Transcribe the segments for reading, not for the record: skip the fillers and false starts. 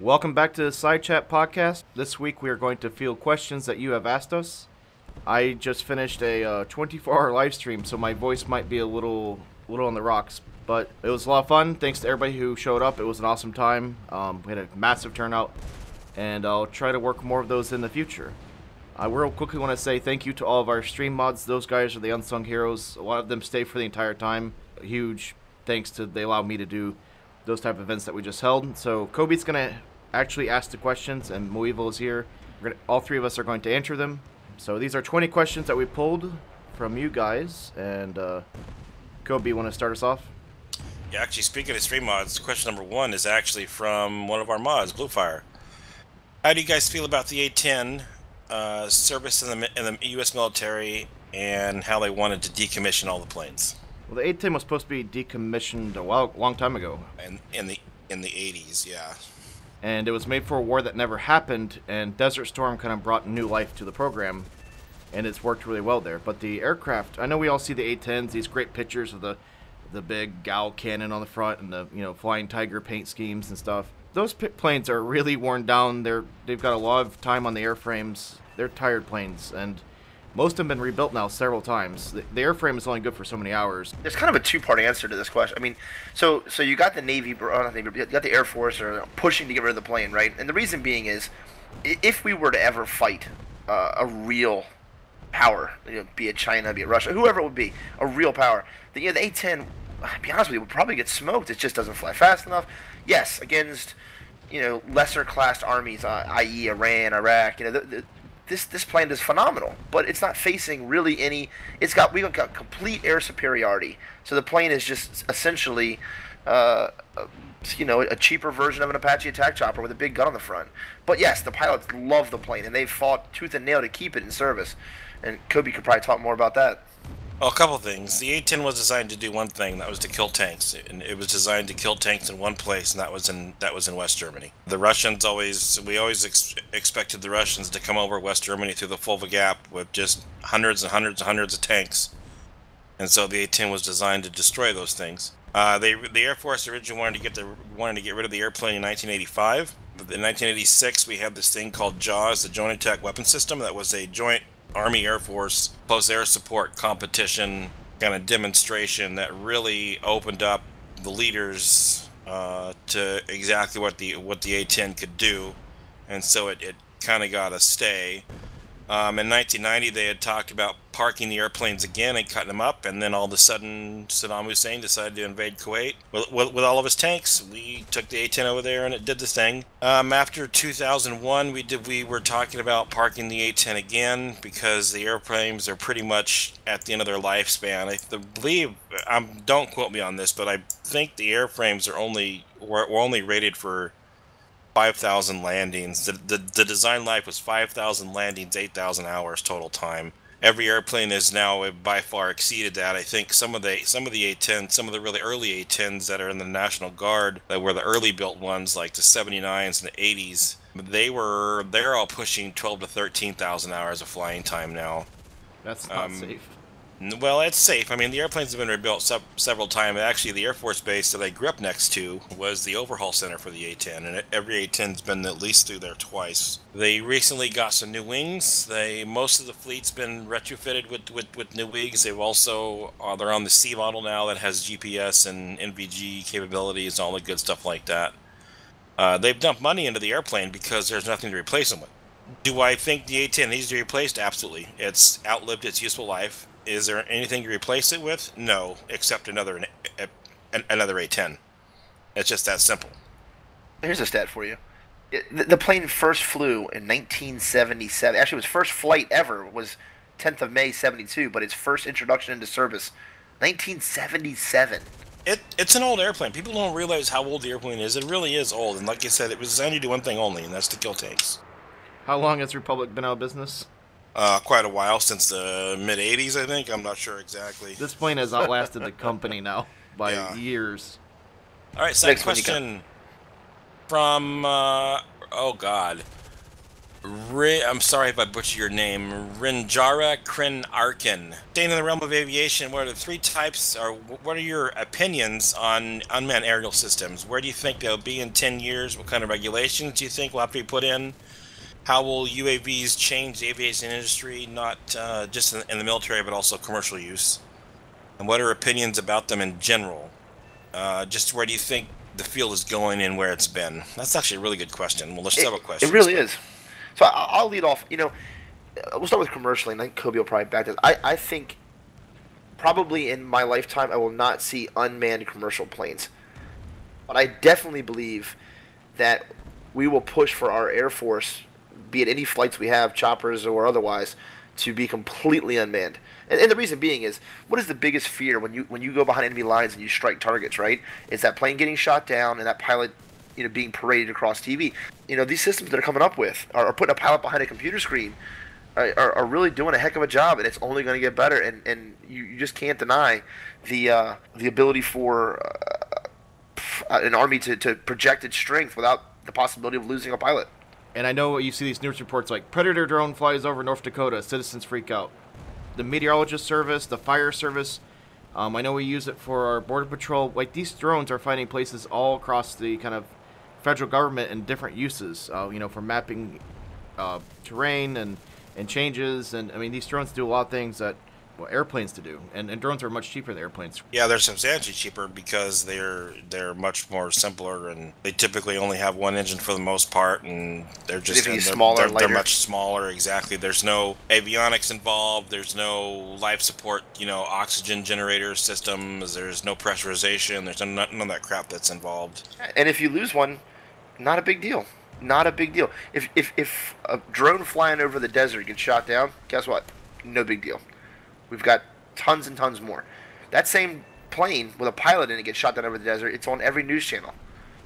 Welcome back to the Side Chat Podcast. This week we are going to field questions that you have asked us. I just finished a 24-hour live stream, so my voice might be a little on the rocks. But it was a lot of fun. Thanks to everybody who showed up. It was an awesome time. We had a massive turnout, and I'll try to work more of those in the future. I real quickly want to say thank you to all of our stream mods. Those guys are the unsung heroes. A lot of them stay for the entire time. A huge thanks to they allowed me to do those type of events that we just held. So Cobey's going to actually ask the questions, and Moevel is here. All three of us are going to answer them. So these are 20 questions that we pulled from you guys. And Cobey, you want to start us off? Yeah, actually, speaking of stream mods, question number 1 is actually from one of our mods, Bluefire. How do you guys feel about the A-10 service in the U.S. military and how they wanted to decommission all the planes? Well, the A-10 was supposed to be decommissioned a long time ago. And in the 80s, yeah. And it was made for a war that never happened, and Desert Storm kind of brought new life to the program, and it's worked really well there. But the aircraft, I know we all see the A-10s, these great pictures of the big Gal cannon on the front and the Flying Tiger paint schemes and stuff. Those planes are really worn down. They've got a lot of time on the airframes. They're tired planes, and most of them have been rebuilt now several times. The airframe is only good for so many hours. There's kind of a two-part answer to this question. I mean, so you got the Navy, not Navy, you got the Air Force are pushing to get rid of the plane, right? And the reason being is, if we were to ever fight a real power, be it China, be it Russia, whoever it would be, a real power, the A-10, to be honest with you, would probably get smoked. It just doesn't fly fast enough. Yes, against lesser classed armies, i.e. Iran, Iraq, This plane is phenomenal, but it's not facing really any. We've got complete air superiority. So the plane is just essentially, a cheaper version of an Apache attack chopper with a big gun on the front. But yes, the pilots love the plane, and they've fought tooth and nail to keep it in service. And Cobey could probably talk more about that. Well, a couple of things. The A-10 was designed to do one thing, that was to kill tanks, and it was designed to kill tanks in one place, and that was in West Germany. The Russians we always expected the Russians to come over West Germany through the Fulda Gap with just hundreds and hundreds and hundreds of tanks, and so the A-10 was designed to destroy those things. The Air Force originally wanted to get rid of the airplane in 1985. In 1986, we had this thing called JAWS, the Joint Attack Weapon System. That was a joint Army Air Force close air support competition kind of demonstration that really opened up the leaders to exactly what the A-10 could do, and so it kind of got a stay. In 1990, they had talked about parking the airplanes again and cutting them up, and then all of a sudden, Saddam Hussein decided to invade Kuwait with all of his tanks. We took the A-10 over there, and it did the thing. After 2001, we were talking about parking the A-10 again because the airplanes are pretty much at the end of their lifespan. I believe, don't quote me on this, but I think the airframes were only rated for 5,000 landings. The design life was 5,000 landings, 8,000 hours total time. Every airplane has now by far exceeded that. I think some of the A-10s, some of the really early A-10s that are in the National Guard, that were the early built ones, like the 79s and the 80s, they're all pushing 12 to 13,000 hours of flying time now. That's not safe. Well, it's safe. I mean, the airplanes have been rebuilt several times. Actually, the Air Force Base that I grew up next to was the overhaul center for the A-10, and every A-10's been at least through there twice. They recently got some new wings. Most of the fleet's been retrofitted with new wings. They've also they're on the C model now that has GPS and NVG capabilities and all the good stuff like that. They've dumped money into the airplane because there's nothing to replace them with. Do I think the A-10 needs to be replaced? Absolutely. It's outlived its useful life. Is there anything to replace it with? No, except another A-10. It's just that simple. Here's a stat for you. The plane first flew in 1977. Actually, its first flight ever was 10th of May, 72, but its first introduction into service, 1977. It's an old airplane. People don't realize how old the airplane is. It really is old, and like I said, it was designed to do one thing only, and that's to kill tanks. How long has Republic been out of business? Quite a while, since the mid-'80s, I think. I'm not sure exactly. This plane has outlasted the company now by years. All right, second question from, oh God. I'm sorry if I butcher your name. Rinjara Krin Arkin. Staying in the realm of aviation, what are the three types, or what are your opinions on unmanned aerial systems? Where do you think they'll be in 10 years? What kind of regulations do you think will have to be put in? How will UAVs change the aviation industry, not just in the military, but also commercial use? And what are opinions about them in general? Just where do you think the field is going and where it's been? That's actually a really good question. Well, there's several questions. It really is. So I'll lead off. We'll start with commercially, and then Cobey will probably back this. I think probably in my lifetime I will not see unmanned commercial planes. But I definitely believe that we will push for our Air Force, be it any flights we have, choppers or otherwise, to be completely unmanned. And the reason being is, what is the biggest fear when you go behind enemy lines and you strike targets, right? It's that plane getting shot down and that pilot being paraded across TV. These systems that are coming up with are putting a pilot behind a computer screen are really doing a heck of a job, and it's only going to get better. And you just can't deny the ability for an army to project its strength without the possibility of losing a pilot. And I know you see these news reports like Predator drone flies over North Dakota, citizens freak out. The meteorologist service, the fire service, I know we use it for our border patrol. Like, these drones are finding places all across the kind of federal government in different uses, for mapping terrain and changes. And I mean, these drones do a lot of things that airplanes to do, and drones are much cheaper than airplanes. Yeah, they're substantially cheaper because they're much more simpler, and they typically only have one engine for the most part, and they're just smaller, they're much smaller. Exactly. There's no avionics involved. There's no life support, oxygen generator systems. There's no pressurization. There's none of that crap that's involved. And if you lose one, not a big deal. Not a big deal. If a drone flying over the desert gets shot down, guess what? No big deal. We've got tons and tons more. That same plane with a pilot in it gets shot down over the desert. It's on every news channel.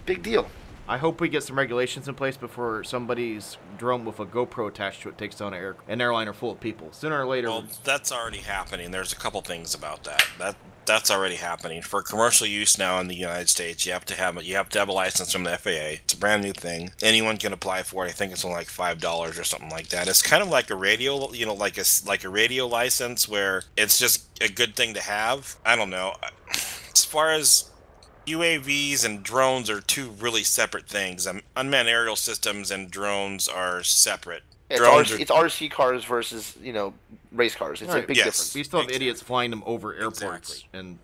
Big deal. I hope we get some regulations in place before somebody's drone with a GoPro attached to it takes down an airliner full of people. Sooner or later. Well, that's already happening. There's a couple things about that. That's already happening. For commercial use now in the United States, you have to have a license from the FAA. It's a brand new thing. Anyone can apply for it. I think it's only like $5 or something like that. It's kind of like a radio, like a radio license where it's just a good thing to have. I don't know. As far as UAVs and drones are two really separate things. Unmanned aerial systems and drones are separate. It's RC cars versus race cars. It's a big difference. We still have idiots flying them over airports, Exactly. and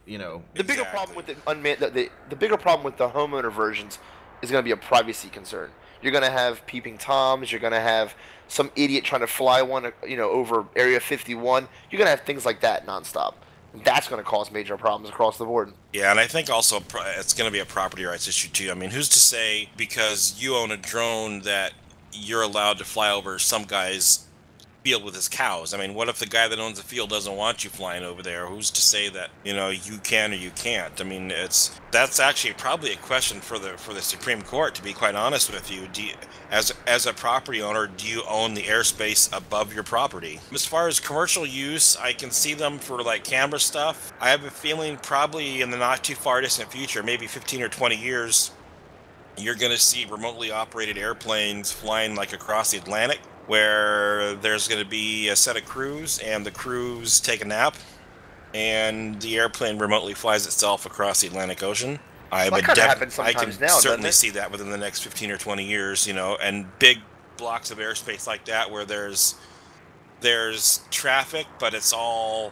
the bigger problem with the unmanned, the bigger problem with the homeowner versions is going to be a privacy concern. You're going to have peeping toms. You're going to have some idiot trying to fly one, over Area 51. You're going to have things like that nonstop. That's going to cause major problems across the board. Yeah, and I think also it's going to be a property rights issue too. I mean, who's to say because you own a drone that you're allowed to fly over some guy's field with his cows? I mean, what if the guy that owns the field doesn't want you flying over there? Who's to say that you can or you can't? I mean, that's actually probably a question for the Supreme Court. To be quite honest with you, as a property owner, do you own the airspace above your property? As far as commercial use, I can see them for like camera stuff. I have a feeling probably in the not too far distant future, maybe 15 or 20 years, you're going to see remotely operated airplanes flying like across the Atlantic, where there's going to be a set of crews, and the crews take a nap, and the airplane remotely flies itself across the Atlantic Ocean. I can certainly see that within the next 15 or 20 years, and big blocks of airspace like that where there's traffic, but it's all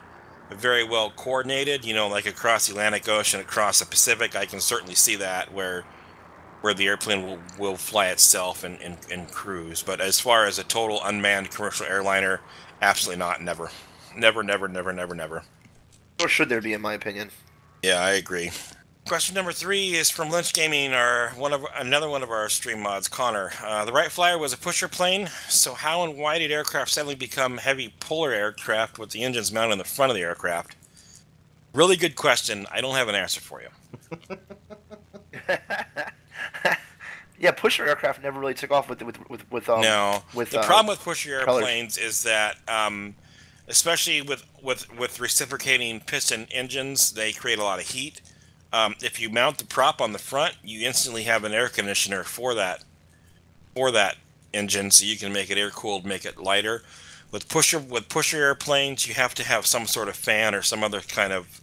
very well coordinated, like across the Atlantic Ocean, across the Pacific. I can certainly see that where the airplane will fly itself and cruise. But as far as a total unmanned commercial airliner, absolutely not. Never. Never, never, never, never, never. Or should there be, in my opinion. Yeah, I agree. Question number 3 is from Lynch Gaming, another one of our stream mods, Connor. The Wright Flyer was a pusher plane, so how and why did aircraft suddenly become heavy puller aircraft with the engines mounted in the front of the aircraft? Really good question. I don't have an answer for you. Yeah, pusher aircraft never really took off with no. The problem with pusher airplanes is that, especially with reciprocating piston engines, they create a lot of heat. If you mount the prop on the front, you instantly have an air conditioner for that engine, so you can make it air-cooled, make it lighter. With pusher airplanes, you have to have some sort of fan or some other kind of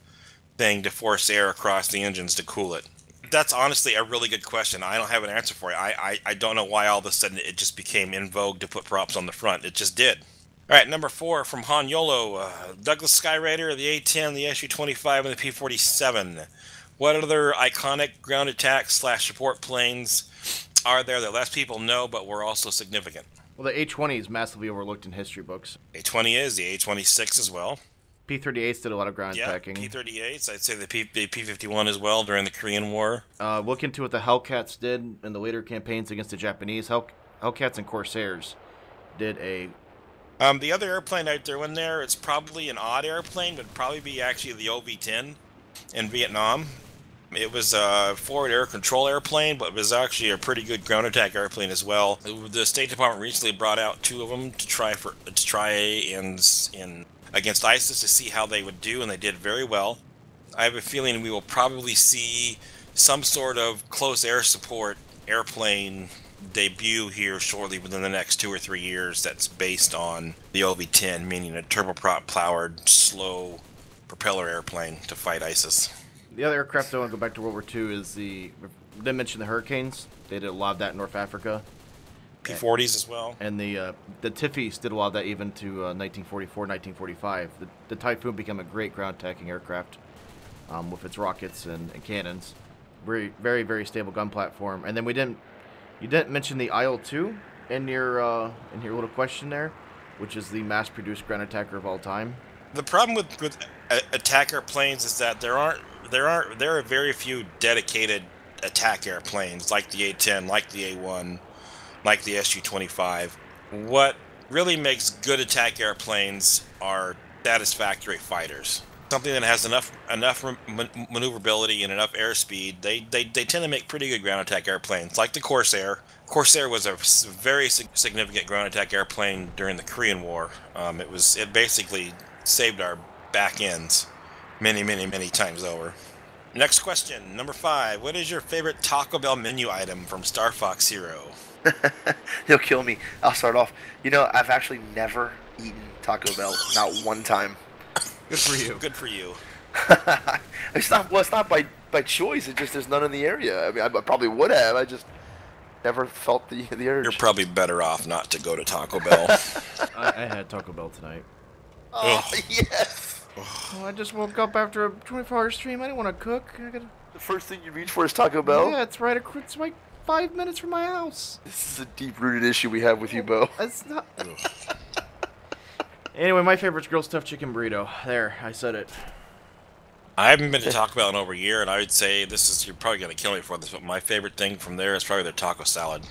thing to force air across the engines to cool it. That's honestly a really good question. I don't have an answer for you. I don't know why all of a sudden it just became in vogue to put props on the front. It just did. All right, number 4 from Han Yolo, Douglas Skyraider, the A-10, the Su-25, and the P-47. What other iconic ground attack / support planes are there that less people know but were also significant? Well, the A-20 is massively overlooked in history books. A-20 is, the A-26 as well. P-38s did a lot of ground attacking. P-38s. I'd say the P-51 as well during the Korean War. Look into what the Hellcats did in the later campaigns against the Japanese. Hellcats and Corsairs did a... The other airplane I'd throw in there, it's probably an odd airplane, would probably be actually the OV-10 in Vietnam. It was a forward air control airplane, but it was actually a pretty good ground attack airplane as well. The State Department recently brought out 2 of them to try against ISIS to see how they would do, and they did very well. I have a feeling we will probably see some sort of close air support airplane debut here shortly within the next 2 or 3 years that's based on the OV-10, meaning a turboprop-powered, slow propeller airplane to fight ISIS. The other aircraft I want to go back to World War II is didn't mention the Hurricanes. They did a lot of that in North Africa. P-40s as well. And the Tiffys did a lot of that even to 1944, 1945. The Typhoon became a great ground attacking aircraft with its rockets and cannons. Very, very, very stable gun platform. And then you didn't mention the IL-2 in your little question there, which is the mass-produced ground attacker of all time. The problem with attack airplanes is that there are very few dedicated attack airplanes like the A-10, like the A-1, like the Su-25. What really makes good attack airplanes are satisfactory fighters. Something that has enough maneuverability and enough airspeed. They tend to make pretty good ground attack airplanes, like the Corsair. Corsair was a very significant ground attack airplane during the Korean War. It basically saved our back ends many times over. Next question, number 5. What is your favorite Taco Bell menu item from Star Fox Zero? He'll kill me. I'll start off. You know, I've actually never eaten Taco Bell, not one time. Good for you. Good for you. It's not by choice. It's just there's none in the area. I mean, I probably would have. I just never felt the urge. You're probably better off not to go to Taco Bell. I had Taco Bell tonight. Oh, yes. Oh, I just woke up after a 24-hour stream. I didn't want to cook. The first thing you reach for is Taco Bell? Yeah, it's like 5 minutes from my house. This is a deep-rooted issue we have with you, Bo. It's not... Anyway, my favorite's grilled stuffed chicken burrito. There, I said it. I haven't been to Taco Bell in over a year, and I would say you're probably going to kill me for this, but my favorite thing from there is probably their taco salad.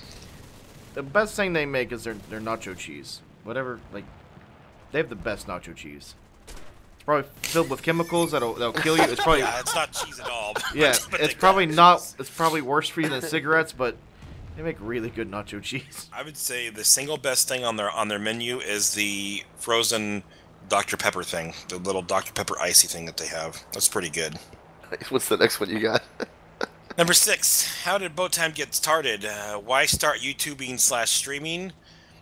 The best thing they make is their nacho cheese. Whatever, like, they have the best nacho cheese. It's probably filled with chemicals that'll kill you. It's probably yeah, it's not cheese at all. Yeah, it's probably not. It's probably worse for you than cigarettes, but they make really good nacho cheese. I would say the single best thing on their menu is the frozen Dr. Pepper thing, the little Dr. Pepper icy thing that they have. That's pretty good. What's the next one you got? Number 6. How did Bowtime get started? Why start YouTubing / streaming?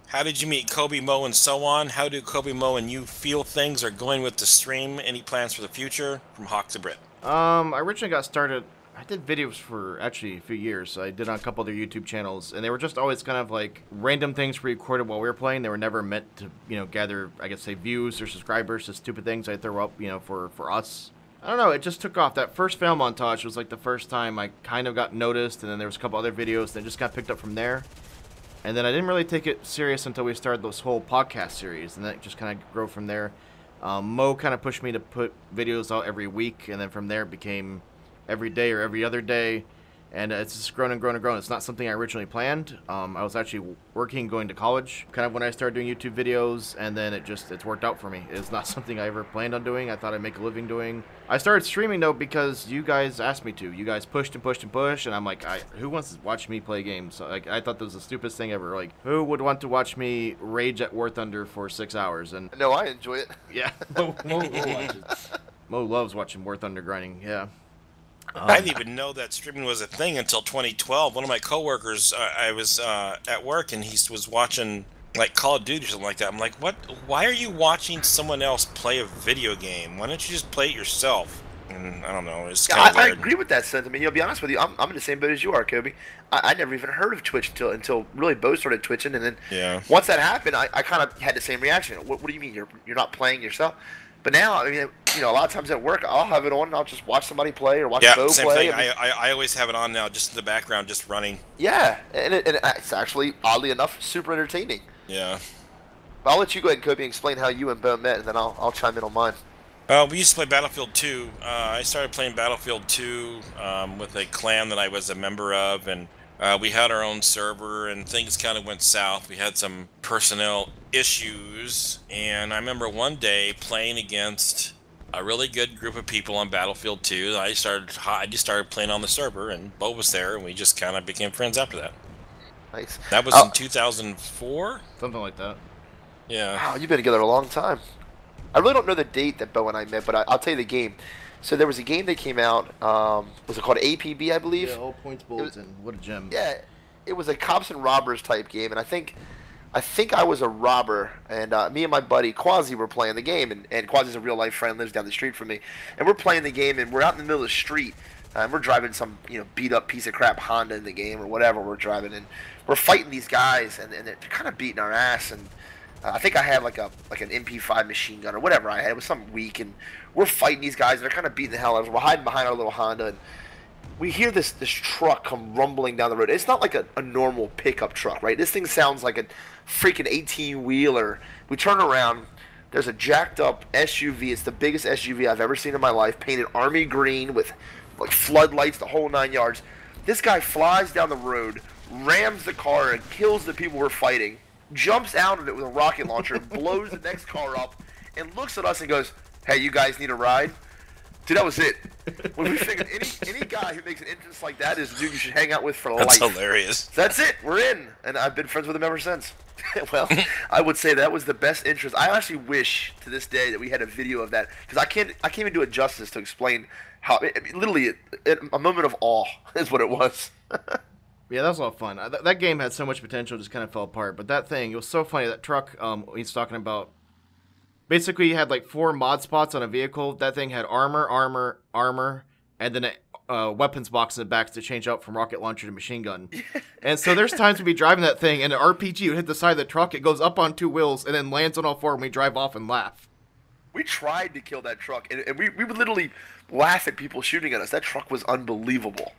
How did you meet Cobey, Mo, and so on? How do Cobey, Mo, and you feel things are going with the stream? Any plans for the future? From Hawk to Brit. I originally got started. I did videos for actually a few years. I did on a couple other YouTube channels, and they were just always kind of like random things we recorded while we were playing. They were never meant to, gather, I guess, say views or subscribers. Just stupid things I throw up, for us. I don't know. It just took off. That first fail montage was like the first time I kind of got noticed, and then there was a couple other videos that just got picked up from there. And then I didn't really take it serious until we started this whole podcast series, and that just kind of grew from there. Mo kind of pushed me to put videos out every week, and then from there it became every day or every other day, and it's just grown and grown and grown. It's not something I originally planned. I was actually working, going to college, kind of when I started doing YouTube videos, and then it's worked out for me. It's not something I ever planned on doing. I thought I'd make a living doing. I started streaming though because you guys asked me to. You guys pushed and pushed and pushed, and I'm like, who wants to watch me play games? So, like, I thought that was the stupidest thing ever. Like, who would want to watch me rage at War Thunder for 6 hours? And no, I enjoy it. Yeah, Mo watches. Mo loves watching War Thunder grinding. Yeah. I didn't even know that streaming was a thing until 2012. One of my coworkers, I was at work, and he was watching like Call of Duty or something like that. I'm like, what? Why are you watching someone else play a video game? Why don't you just play it yourself? And I don't know. It's kind of I weird. agree with that sentiment. You know, to be honest with you, I'm in the same boat as you are, Cobey. I never even heard of Twitch until really Bo started twitching, and then once that happened, I kind of had the same reaction. What do you mean you're not playing yourself? But now, I mean, you know, a lot of times at work, I'll have it on and I'll just watch somebody play or watch Bo same play. thing. I always have it on now, just in the background, just running. Yeah, and it's actually, oddly enough, super entertaining. Yeah. I'll let you go ahead and Cobey explain how you and Bo met, and then I'll chime in on mine. We used to play Battlefield 2. I started playing Battlefield 2 with a clan that I was a member of, and we had our own server, and things kind of went south. We had some personnel issues, and I remember one day playing against a really good group of people on Battlefield 2. I just started playing on the server, and Bo was there, and we just kind of became friends after that. Nice. That was in 2004? Something like that. Yeah. Wow, you've been together a long time. I really don't know the date that Bo and I met, but I'll tell you the game. So there was a game that came out. Was it called APB, I believe? Yeah, All Points Bulletin. What a gem. Yeah, it was a cops and robbers type game, and I think I was a robber, and me and my buddy Quasi were playing the game, and Quasi's a real life friend, lives down the street from me, and we're playing the game, and we're out in the middle of the street, and we're driving some beat up piece of crap Honda in the game or whatever we're driving, and we're fighting these guys, and they're kind of beating our ass, and I think I had like an MP5 machine gun or whatever I had. It was something weak, and we're fighting these guys, and they're kind of beating the hell out of us. We're hiding behind our little Honda, and we hear this truck come rumbling down the road. It's not like a normal pickup truck, right? This thing sounds like a freaking 18-wheeler. We turn around. There's a jacked up SUV. It's the biggest SUV I've ever seen in my life, painted army green with like floodlights, the whole 9 yards. This guy flies down the road, rams the car, and kills the people we're fighting. Jumps out of it with a rocket launcher, blows the next car up, and looks at us and goes, "Hey, you guys need a ride?" Dude, that was it. When we figured any guy who makes an entrance like that is a dude you should hang out with for life. That's hilarious. That's it. We're in, and I've been friends with him ever since. Well, I would say that was the best entrance. I actually wish to this day that we had a video of that, because I can't even do it justice to explain how. Literally, a moment of awe is what it was. Yeah, that was a lot of fun. That game had so much potential, just kind of fell apart. But that thing, it was so funny. That truck he's talking about, basically you had like 4 mod spots on a vehicle. That thing had armor, and then a weapons box in the back to change out from rocket launcher to machine gun. And so there's times we'd be driving that thing, and an RPG would hit the side of the truck. It goes up on 2 wheels, and then lands on all 4, and we drive off and laugh. We tried to kill that truck, and we would literally laugh at people shooting at us. That truck was unbelievable.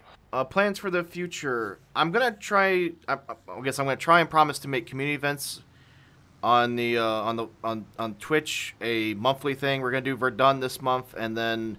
Plans for the future. I'm gonna try. I guess I'm gonna try and promise to make community events on the on Twitch, a monthly thing. We're gonna do Verdun this month, and then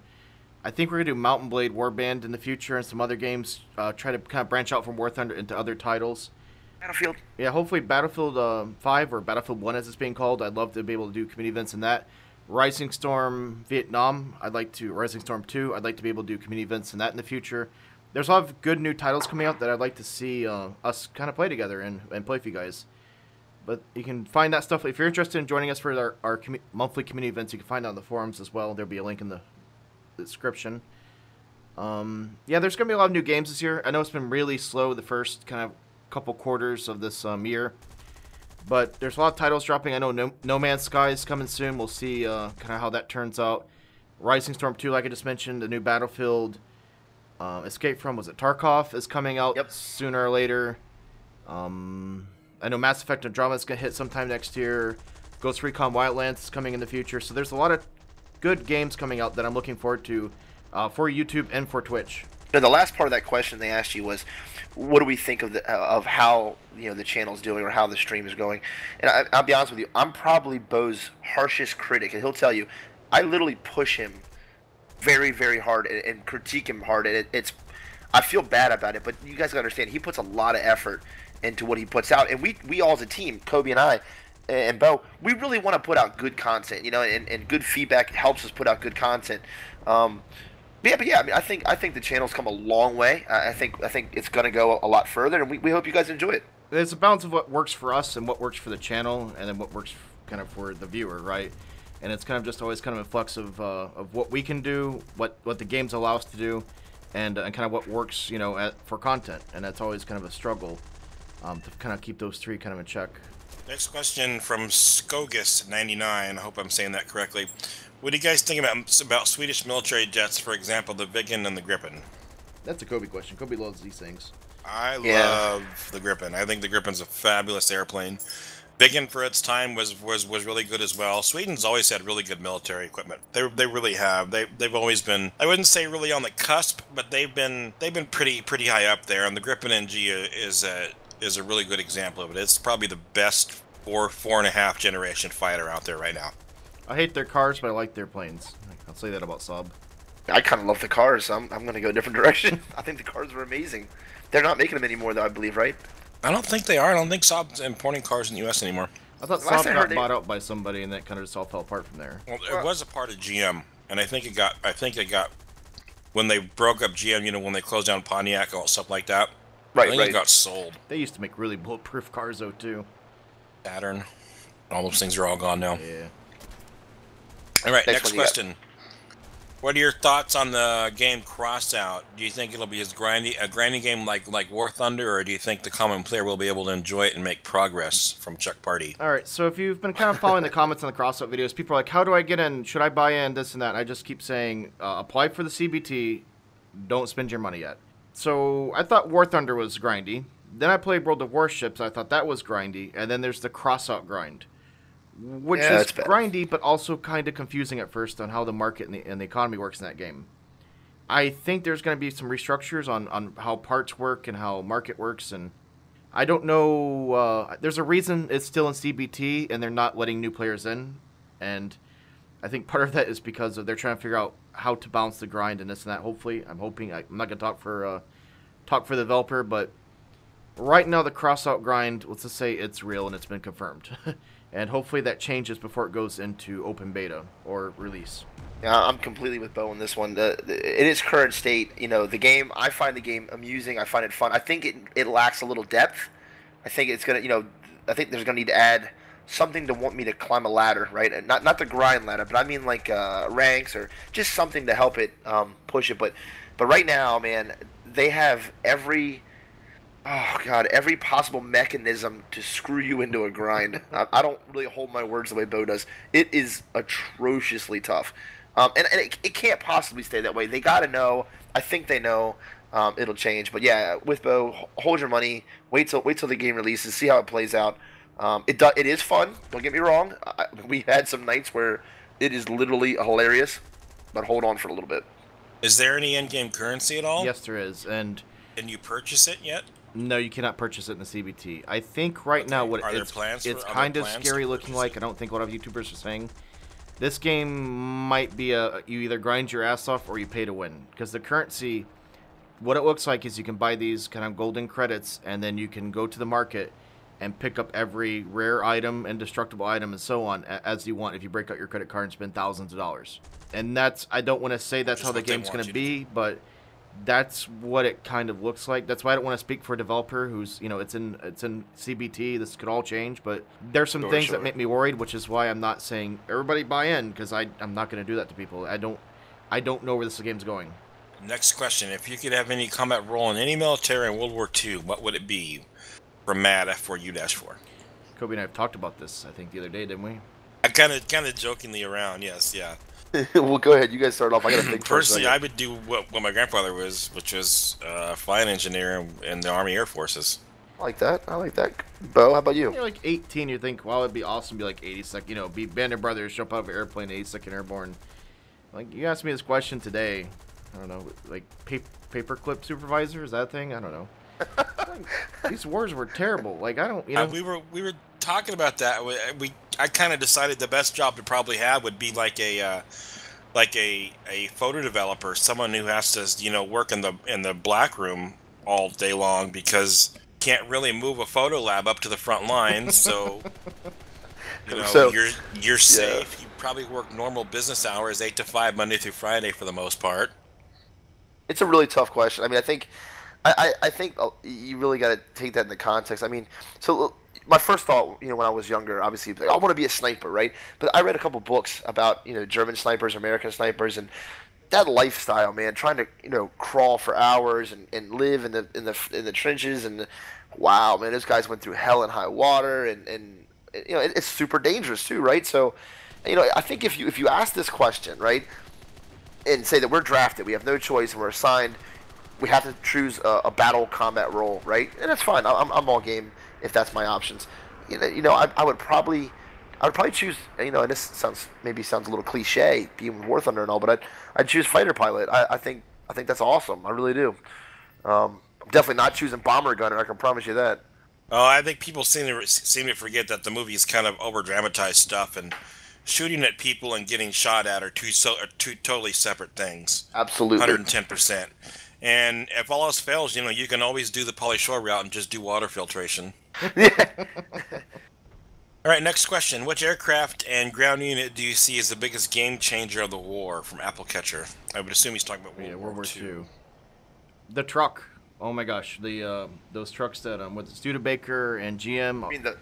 I think we're gonna do Mountain Blade Warband in the future and some other games. Try to kind of branch out from War Thunder into other titles. Battlefield. Yeah, hopefully Battlefield 5 or Battlefield 1 as it's being called. I'd love to be able to do community events in that. Rising Storm Vietnam. Rising Storm 2. I'd like to be able to do community events in that in the future. There's a lot of good new titles coming out that I'd like to see us kind of play together and play for you guys. But you can find that stuff. If you're interested in joining us for our monthly community events, you can find it on the forums as well. There'll be a link in the description. Yeah, there's going to be a lot of new games this year. I know it's been really slow the first kind of couple quarters of this year. But there's a lot of titles dropping. I know No Man's Sky is coming soon. We'll see kind of how that turns out. Rising Storm 2, like I just mentioned, the new Battlefield. Escape from, was it Tarkov, is coming out sooner or later. I know Mass Effect Andromeda is going to hit sometime next year. Ghost Recon Wildlands is coming in the future. So there's a lot of good games coming out that I'm looking forward to for YouTube and for Twitch. Now, the last part of that question they asked you was, what do we think of how the channel's doing or how the stream is going? And I'll be honest with you, I'm probably Bo's harshest critic, and he'll tell you, I literally push him very, very hard and critique him hard, and I feel bad about it, but you guys gotta understand, he puts a lot of effort into what he puts out, and we all as a team, Cobey and I and Bo, we really want to put out good content, and good feedback helps us put out good content. But yeah, I mean, I think the channel's come a long way. I think it's gonna go a lot further, and we hope you guys enjoy it. There's a balance of what works for us and what works for the channel, and then what works kind of for the viewer, right? And it's kind of just always kind of a flux of what we can do, what the games allow us to do, and kind of what works, for content, and that's always kind of a struggle to kind of keep those three kind of in check. Next question from Skogus99. I hope I'm saying that correctly. What do you guys think about Swedish military jets, for example, the Viggen and the Gripen? That's a Cobey question. Cobey loves these things. I love the Gripen. I think the Gripen's a fabulous airplane. Viggen for its time was really good as well. Sweden's always had really good military equipment. They really have. They've always been, I wouldn't say really on the cusp, but they've been pretty high up there. And the Gripen NG is a really good example of it. It's probably the best four and a half generation fighter out there right now. I hate their cars, but I like their planes. I'll say that about Saab. I kind of love the cars, so I'm going to go a different direction. I think the cars were amazing. They're not making them anymore, though, I believe, right? I don't think they are. I don't think Saab's importing cars in the U.S. anymore. I thought Saab got bought out by somebody, and that kind of just all fell apart from there. Well, it was a part of GM, and I think it got when they broke up GM. When they closed down Pontiac and all stuff like that. Right, I think it got sold. They used to make really bulletproof cars, though, too. Saturn. All those things are all gone now. Yeah. All right, next question. What are your thoughts on the game Crossout? Do you think it'll be a grinding game like War Thunder, or do you think the common player will be able to enjoy it and make progress? From Chuck Party. All right, so if you've been kind of following the comments on the Crossout videos, people are like, how do I get in? Should I buy in? This and that. And I just keep saying, apply for the CBT. Don't spend your money yet. So I thought War Thunder was grindy. Then I played World of Warships. I thought that was grindy. And then there's the Crossout grind, which is grindy, but also kind of confusing at first on how the market and the economy works in that game. I think there's going to be some restructures on how parts work and how market works, and I don't know. There's a reason it's still in CBT and they're not letting new players in, and I think part of that is because they're trying to figure out how to balance the grind and this and that. Hopefully, I'm hoping. I'm not going to talk for the developer, but right now the Crossout grind, let's just say it's real and it's been confirmed. And hopefully that changes before it goes into open beta or release. Yeah, I'm completely with Bo on this one. In its current state, the game, I find the game amusing. I find it fun. I think it lacks a little depth. I think it's going to, I think there's going to need to add something to want me to climb a ladder, right? Not the grind ladder, but I mean like ranks or just something to help it push it. But right now, man, they have every possible mechanism to screw you into a grind. I don't really hold my words the way Bo does. It is atrociously tough. And it can't possibly stay that way. They got to know. I think they know it'll change. But yeah, with Bo, hold your money. Wait till the game releases. See how it plays out. It is fun. Don't get me wrong. We had some nights where it is literally hilarious. But hold on for a little bit. Is there any in-game currency at all? Yes, there is. And can you purchase it yet? No, you cannot purchase it in the CBT. I think right now it's kind of scary looking like. I don't think a lot of YouTubers are saying. This game might be you either grind your ass off or you pay to win. Because the currency, what it looks like is you can buy these kind of golden credits and then you can go to the market and pick up every rare item, indestructible item, and so on as you want if you break out your credit card and spend thousands of dollars. And I don't want to say that's how the game's going to be, but that's what it kind of looks like. That's why I don't want to speak for a developer who's, it's in CBT. This could all change, but there's some things that make me worried, which is why I'm not saying everybody buy in, because I'm not going to do that to people. I don't know where this game's going. Next question: if you could have any combat role in any military in World War II, what would it be? From Matt F4U-4. Cobey and I have talked about this, I think, the other day, didn't we? I kind of jokingly around, yes, yeah. Well, go ahead. You guys start off. I got to think. Personally, I would do what my grandfather was, which was flying engineer in the Army Air Forces. I like that. Bo, how about you? You're like 18. You think, well, it'd be awesome to be like 82nd, be Band of Brothers, jump out of an airplane, 82nd Airborne. Like, you asked me this question today. I don't know, like paperclip supervisor, is that a thing? I don't know. These wars were terrible. Like, I don't, we were talking about that. I kind of decided the best job to probably have would be like a photo developer, someone who has to work in the black room all day long because can't really move a photo lab up to the front lines. So you're safe. You probably work normal business hours, 8 to 5, Monday through Friday for the most part. It's a really tough question. I mean, I think you really got to take that into context. I mean, so my first thought, when I was younger, obviously, I want to be a sniper, right? But I read a couple books about, German snipers, American snipers, and that lifestyle, man, trying to crawl for hours and live in the trenches, and wow, man, those guys went through hell and high water, and it's super dangerous too, right? So, I think if you ask this question, right, and say that we're drafted, we have no choice, and we're assigned, we have to choose a battle combat role, right? And that's fine. I'm all game if that's my options. I would probably choose, and this sounds a little cliche, being War Thunder and all, but I'd choose fighter pilot. I think that's awesome. I really do. I'm definitely not choosing bomber gunner. I can promise you that. Oh, I think people seem to forget that the movie is kind of over dramatized stuff, and shooting at people and getting shot at are two totally separate things. Absolutely. 110%. And if all else fails, you can always do the polyshore route and just do water filtration. Yeah. All right, next question. Which aircraft and ground unit do you see as the biggest game changer of the war? From Applecatcher. I would assume he's talking about World War II. The truck. Oh my gosh, those trucks that with Studebaker and GM. I mean the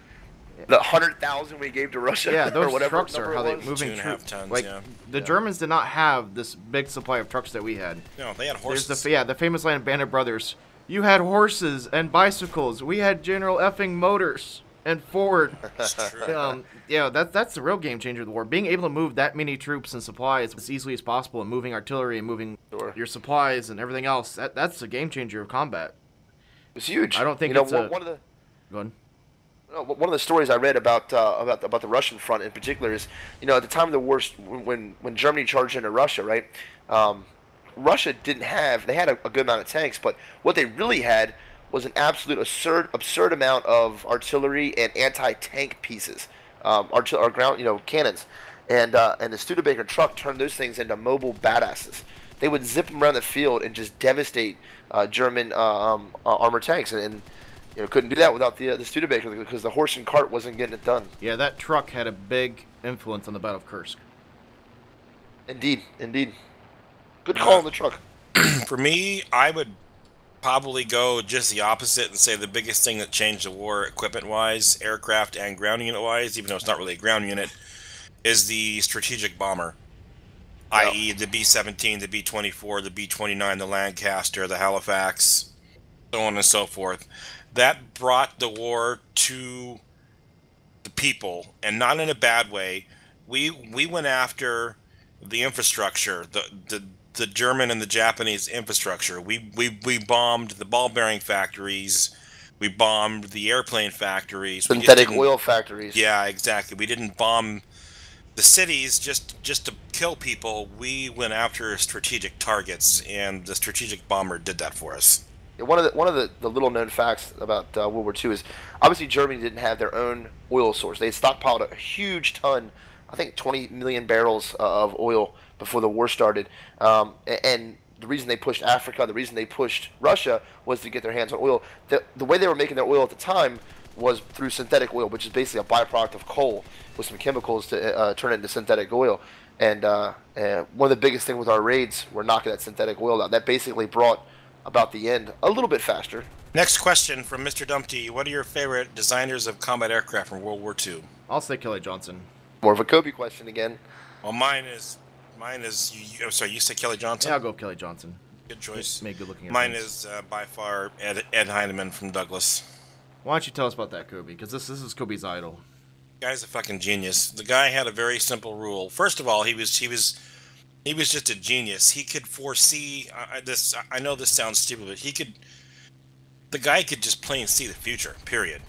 100,000 we gave to Russia. Yeah, those or whatever trucks are how they moving 2.5 tons. Like the Germans did not have this big supply of trucks that we had. No, they had horses. There's the famous line of Band of Brothers. You had horses and bicycles. We had General effing Motors and Ford. That's true. That's the real game changer of the war. Being able to move that many troops and supplies as easily as possible, and moving artillery and moving your supplies and everything else. That's a game changer of combat. It's huge. I don't think one of the. Go on. One of the stories I read about the Russian front in particular is, at the time of the war, when Germany charged into Russia, right? Russia didn't have, they had a good amount of tanks, but what they really had was an absolute absurd amount of artillery and anti-tank pieces, ground, cannons, and the Studebaker truck turned those things into mobile badasses. They would zip them around the field and just devastate German armored tanks, and couldn't do that without the Studebaker because the horse and cart wasn't getting it done. Yeah, that truck had a big influence on the Battle of Kursk. Indeed. Good call on the truck. For me, I would probably go just the opposite and say the biggest thing that changed the war equipment-wise, aircraft and ground unit-wise, even though it's not really a ground unit, is the strategic bomber, i.e. the B-17, the B-24, the B-29, the Lancaster, the Halifax, so on and so forth. That brought the war to the people, and not in a bad way. We went after the infrastructure, the German and the Japanese infrastructure. We bombed the ball bearing factories. We bombed the airplane factories. Synthetic oil factories. Yeah, exactly. We didn't bomb the cities just to kill people. We went after strategic targets, and the strategic bomber did that for us. One of the little known facts about World War II is obviously Germany didn't have their own oil source. They stockpiled a huge ton, I think 20 million barrels of oil before the war started. And the reason they pushed Africa, the reason they pushed Russia was to get their hands on oil. The way they were making their oil at the time was through synthetic oil, which is basically a byproduct of coal with some chemicals to turn it into synthetic oil. And one of the biggest things with our raids were knocking that synthetic oil out. That basically brought about the end a little bit faster. Next question from Mr. Dumpty. What are your favorite designers of combat aircraft from World War II? I'll say Kelly Johnson. More of a Cobey question again. Well, mine is. I'm sorry, you said Kelly Johnson? Yeah, I'll go Kelly Johnson. Good choice. Made good looking. Mine is by far Ed Heinemann from Douglas. Why don't you tell us about that, Cobey? Because this is Cobey's idol. The guy's a fucking genius. The guy had a very simple rule. First of all, he was just a genius. He could foresee this. I know this sounds stupid, but the guy could just plain see the future. Period.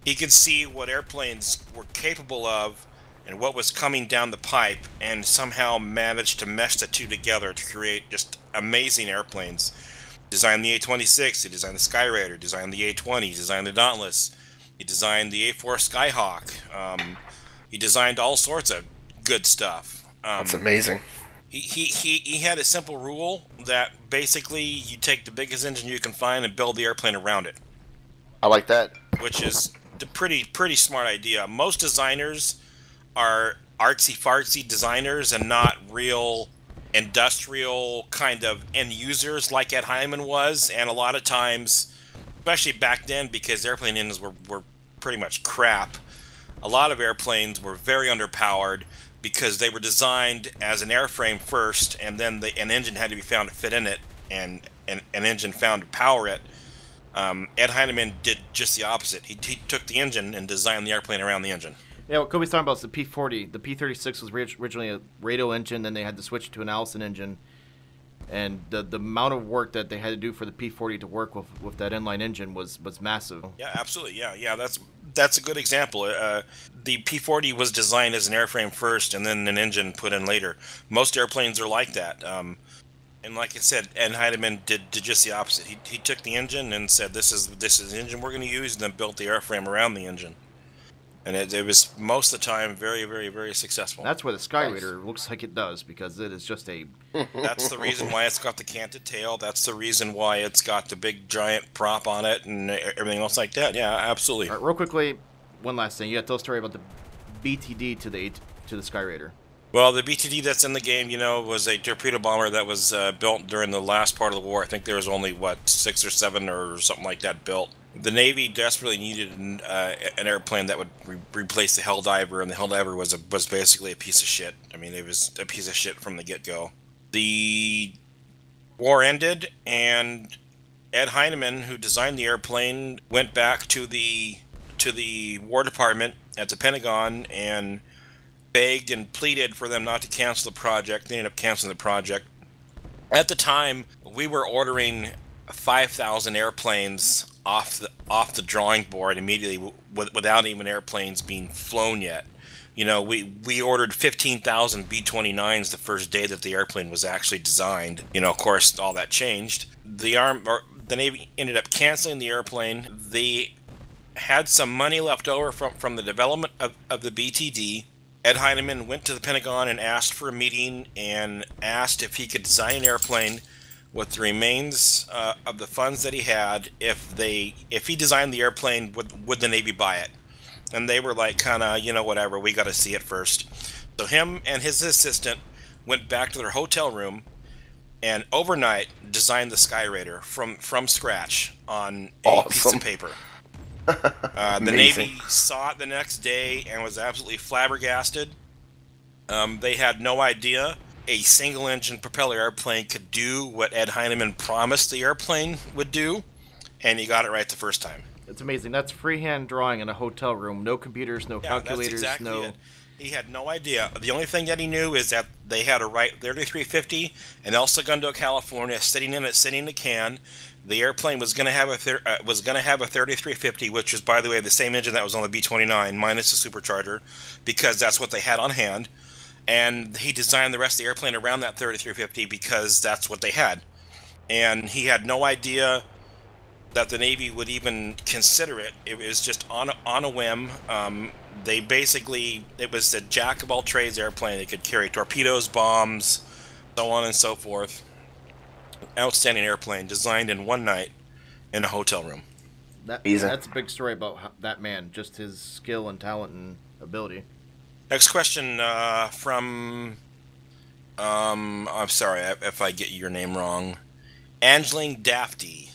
He could see what airplanes were capable of and what was coming down the pipe, and somehow managed to mesh the two together to create just amazing airplanes. Designed the A-26, he designed the Skyraider, designed the A-20, designed the Dauntless, he designed the A-4 Skyhawk. He designed all sorts of good stuff. That's amazing. He had a simple rule that basically you take the biggest engine you can find and build the airplane around it. I like that. Which is a pretty smart idea. Most designers are artsy-fartsy designers and not real industrial kind of end users like Ed Hyman was, and a lot of times, especially back then, because airplane engines were pretty much crap, a lot of airplanes were very underpowered. because they were designed as an airframe first, and then an engine had to be found to fit in it, and an engine found to power it. Ed Heinemann did just the opposite. He took the engine and designed the airplane around the engine. Yeah, what Cobey's talking about is the P-40. The P-36 was originally a radial engine, then they had to switch to an Allison engine. And the amount of work that they had to do for the P-40 to work with that inline engine was massive. Yeah, absolutely. Yeah. That's a good example. The P-40 was designed as an airframe first, and then an engine put in later. Most airplanes are like that. And like I said, Ed Heinemann did just the opposite. He took the engine and said, "This is the engine we're going to use," and then built the airframe around the engine. And it was most of the time very, very, very successful. That's why the Skyraider looks like it does, because it is just a... That's the reason why it's got the canted tail. That's the reason why it's got the big giant prop on it and everything else like that. Yeah, absolutely. All right, real quickly, one last thing. You got to tell a story about the BTD to the Skyraider. Well, the BTD that's in the game, was a torpedo bomber that was built during the last part of the war. I think there was only, 6 or 7 or something like that built. The Navy desperately needed an airplane that would replace the Helldiver, and the Helldiver was basically a piece of shit. I mean, it was a piece of shit from the get-go. The war ended, and Ed Heinemann, who designed the airplane, went back to the War Department at the Pentagon and begged and pleaded for them not to cancel the project. They ended up canceling the project. At the time, we were ordering 5,000 airplanes off the drawing board immediately without even airplanes being flown yet. We ordered 15,000 B-29s the first day that the airplane was actually designed. Of course, all that changed. The Navy ended up canceling the airplane. They had some money left over from the development of the BTD. Ed Heinemann went to the Pentagon and asked for a meeting and asked if he could design an airplane with the remains of the funds that he had. If he designed the airplane, would the Navy buy it? And they were like, kind of, whatever, we got to see it first. So him and his assistant went back to their hotel room and overnight designed the Skyraider from scratch on a piece of paper. The Navy saw it the next day and was absolutely flabbergasted. They had no idea a single-engine propeller airplane could do what Ed Heinemann promised the airplane would do, and he got it right the first time. It's amazing. That's freehand drawing in a hotel room. No computers, no calculators, that's exactly no... it. He had no idea. The only thing that he knew is that they had a Wright 3350 in El Segundo, California, sitting in a can. The airplane was going to have a 3350, which is, by the way, the same engine that was on the B-29 minus the supercharger, because that's what they had on hand. And he designed the rest of the airplane around that 3350 because that's what they had. And he had no idea that the Navy would even consider it. It was just on a whim. It was the jack of all trades airplane. It could carry torpedoes, bombs, so on and so forth. Outstanding airplane designed in one night in a hotel room. That's a big story about that man, just his skill and talent and ability. Next question from, I'm sorry if I get your name wrong, Angeline Dafty.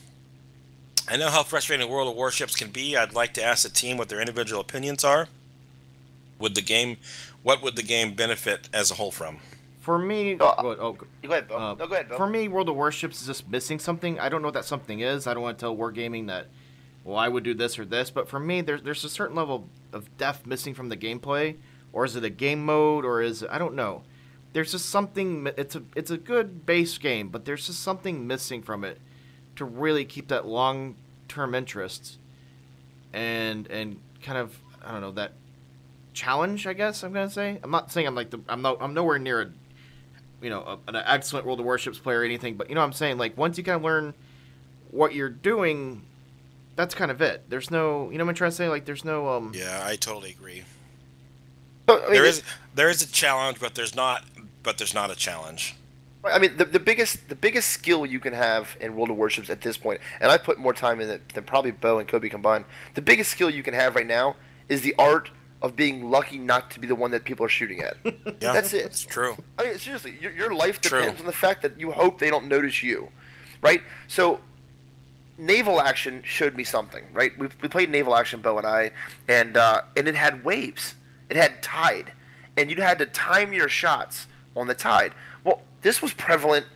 I know how frustrating World of Warships can be. I'd like to ask the team what their individual opinions are. What would the game benefit as a whole from? For me, go ahead, Bill. Go ahead, Bill. For me, World of Warships is just missing something. I don't know what that something is. I don't want to tell Wargaming that, well, I would do this or this. But for me, there's a certain level of depth missing from the gameplay. Or is it a game mode, or is it, I don't know. There's just something, it's a good base game, but there's just something missing from it to really keep that long-term interest and kind of, I don't know, that challenge, I guess I'm going to say. I'm not saying I'm nowhere near an excellent World of Warships player or anything, but I'm saying, like, once you kind of learn what you're doing, that's kind of it. There's no, what I'm trying to say? Like, there's no, Yeah, I totally agree. But, I mean, there is a challenge, but there's not a challenge. I mean, the biggest skill you can have in World of Warships at this point, and I put more time in it than probably Bo and Cobey combined. The biggest skill you can have right now is the art of being lucky not to be the one that people are shooting at. Yeah, that's it. It's true. I mean, seriously, your life depends on the fact that you hope they don't notice you, right? So, naval action showed me something, right? We played naval action, Bo and I, and it had waves. It had tide. and you had to time your shots on the Tide. Well, this was prevalent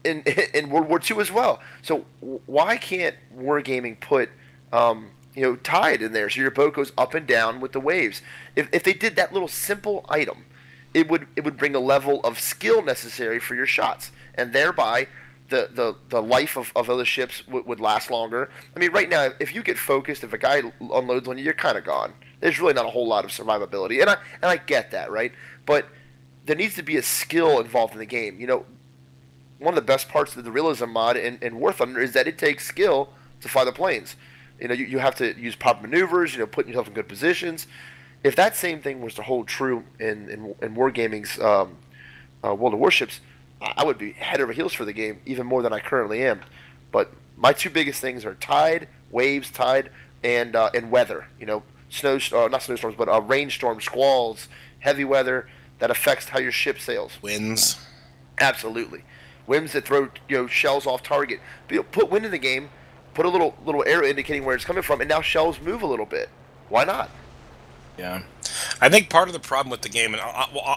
in in World War II as well. So why can't wargaming put Tide in there so your boat goes up and down with the waves? If they did that little simple item, it would bring a level of skill necessary for your shots, and thereby the life of other ships would last longer. I mean, right now, if you get focused, if a guy unloads on you, you're kind of gone. There's really not a whole lot of survivability, and I get that, right? But there needs to be a skill involved in the game. One of the best parts of the realism mod in War Thunder is that it takes skill to fly the planes. You have to use proper maneuvers, putting yourself in good positions. If that same thing was to hold true in Wargaming's World of Warships, I would be head over heels for the game, even more than I currently am. But my two biggest things are tide, waves, tide, and weather. Not snowstorms, but rainstorms, squalls, heavy weather that affects how your ship sails. Winds. Absolutely. Winds that throw shells off target. Put wind in the game, put a little arrow indicating where it's coming from, and now shells move a little bit. Why not? Yeah, I think part of the problem with the game, and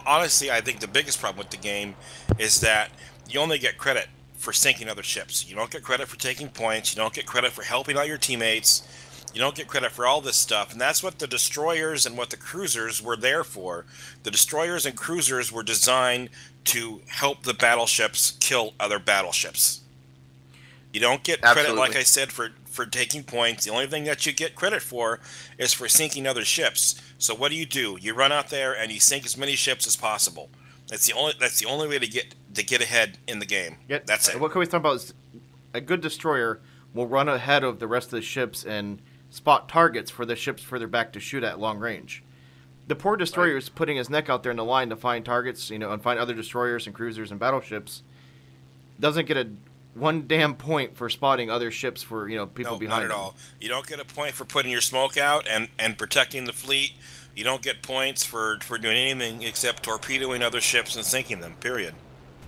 honestly, I think the biggest problem with the game is that you only get credit for sinking other ships. You don't get credit for taking points. You don't get credit for helping out your teammates. You don't get credit for all this stuff, and that's what the destroyers and what the cruisers were there for. The destroyers and cruisers were designed to help the battleships kill other battleships. You don't get credit, Absolutely. like I said, for taking points. The only thing that you get credit for is for sinking other ships. So what do? You run out there and you sink as many ships as possible. That's the only way to get ahead in the game. Yep. That's it. What Cobey's talking about is a good destroyer will run ahead of the rest of the ships and spot targets for the ships further back to shoot at long range. The poor destroyer is putting his neck out there in the line to find targets, and find other destroyers and cruisers and battleships. Doesn't get one damn point for spotting other ships for people behind. Not at all. You don't get a point for putting your smoke out and protecting the fleet. You don't get points for doing anything except torpedoing other ships and sinking them. Period.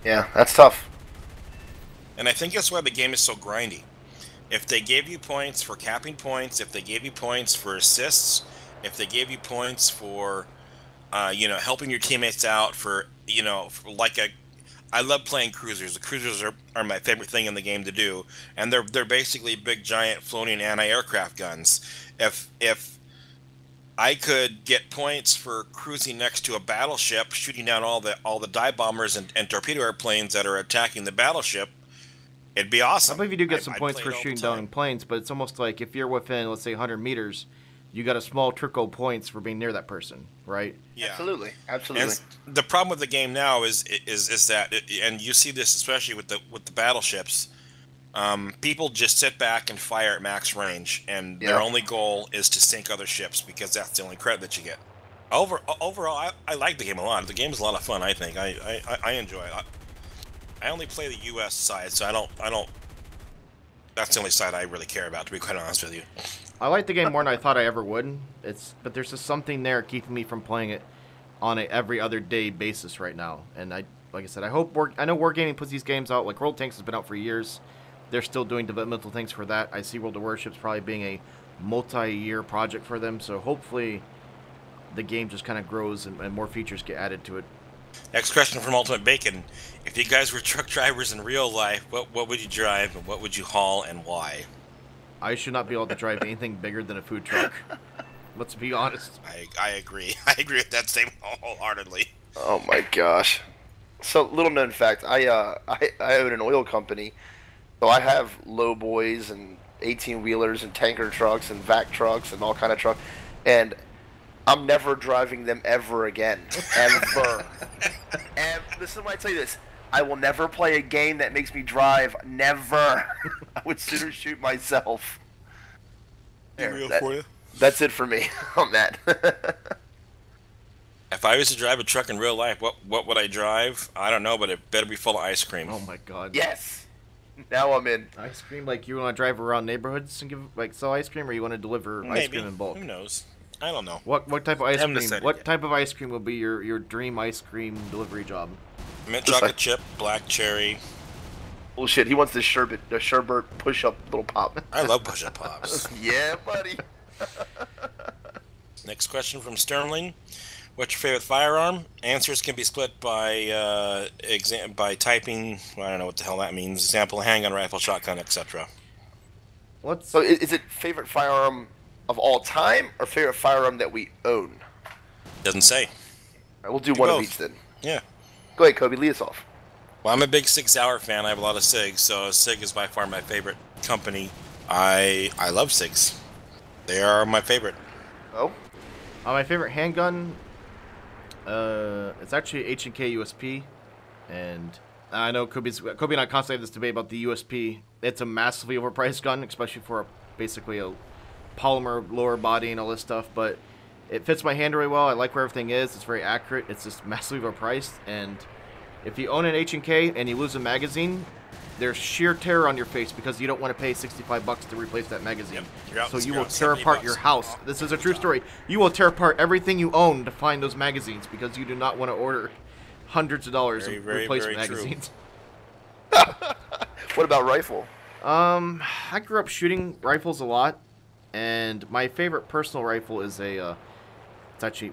Yeah, that's tough. And I think that's why the game is so grindy. If they gave you points for capping points, if they gave you points for assists, if they gave you points for, helping your teammates out I love playing cruisers. The cruisers are my favorite thing in the game to do, and they're basically big, giant, floating anti-aircraft guns. If I could get points for cruising next to a battleship, shooting down all the dive bombers and torpedo airplanes that are attacking the battleship, it'd be awesome. I believe you do get some I'd points play for it all the shooting time. down planes, but it's almost like if you're within, let's say, 100 meters, you got a small trickle of points for being near that person, right? Yeah. Absolutely. And the problem with the game now is that, and you see this especially with the battleships, people just sit back and fire at max range, and their only goal is to sink other ships because that's the only credit that you get. Overall, I like the game a lot. The game's a lot of fun. I think I enjoy it. I only play the U.S. side, so I don't. That's the only side I really care about, to be quite honest with you. I like the game more than I thought I ever would. But there's just something there keeping me from playing it on a every other day basis right now. And like I said, I know Wargaming puts these games out. Like World of Tanks has been out for years. They're still doing developmental things for that. I see World of Warships probably being a multi-year project for them. So hopefully the game just kind of grows and more features get added to it. Next question from Ultimate Bacon. If you guys were truck drivers in real life, what would you drive, and what would you haul, and why? I should not be able to drive anything bigger than a food truck. Let's be honest. I agree. I agree with that statement wholeheartedly. Oh my gosh. So, little known fact, I own an oil company, so I have low boys and 18-wheelers and tanker trucks and vac trucks and all kind of trucks, and I'm never driving them ever again. Ever. And listen when I tell you this. I will never play a game that makes me drive. Never. I would sooner shoot myself. For you? That's it for me on that. If I was to drive a truck in real life, what would I drive? I don't know, but it better be full of ice cream. Oh my god. Yes. Now I'm in. Ice cream, like you want to drive around neighborhoods and sell ice cream, or you want to deliver ice cream in bulk? Who knows? I don't know. What type of ice Haven't cream? decided What yet. type of ice cream will be your dream ice cream delivery job? Mint Just chocolate like- chip, black cherry. Bullshit. He wants the sherbet push-up little pop. I love push-up pops. Yeah, buddy. Next question from Sterling. What's your favorite firearm? Answers can be split by by typing. I don't know what the hell that means. Example: handgun, rifle, shotgun, etc. So is it favorite firearm of all time or favorite firearm that we own? Doesn't say. All right, we'll do Do one both. of each then. Yeah. Go ahead, Cobey. Lead us off. Well, I'm a big Sig Sauer fan. I have a lot of SIGs, so SIG is by far my favorite company. I love SIGs. They are my favorite. Oh? My favorite handgun, it's actually H&K USP, and I know Kobe and I constantly have this debate about the USP. It's a massively overpriced gun, especially for basically a polymer lower body and all this stuff, but it fits my hand really well. I like where everything is. It's very accurate. It's just massively overpriced, and if you own an H&K and you lose a magazine, there's sheer terror on your face because you don't want to pay $65 to replace that magazine. Yep. So you will tear apart your house. This is a true story. You will tear apart everything you own to find those magazines because you do not want to order hundreds of dollars of replacement magazines. What about rifle? I grew up shooting rifles a lot, and my favorite personal rifle is it's actually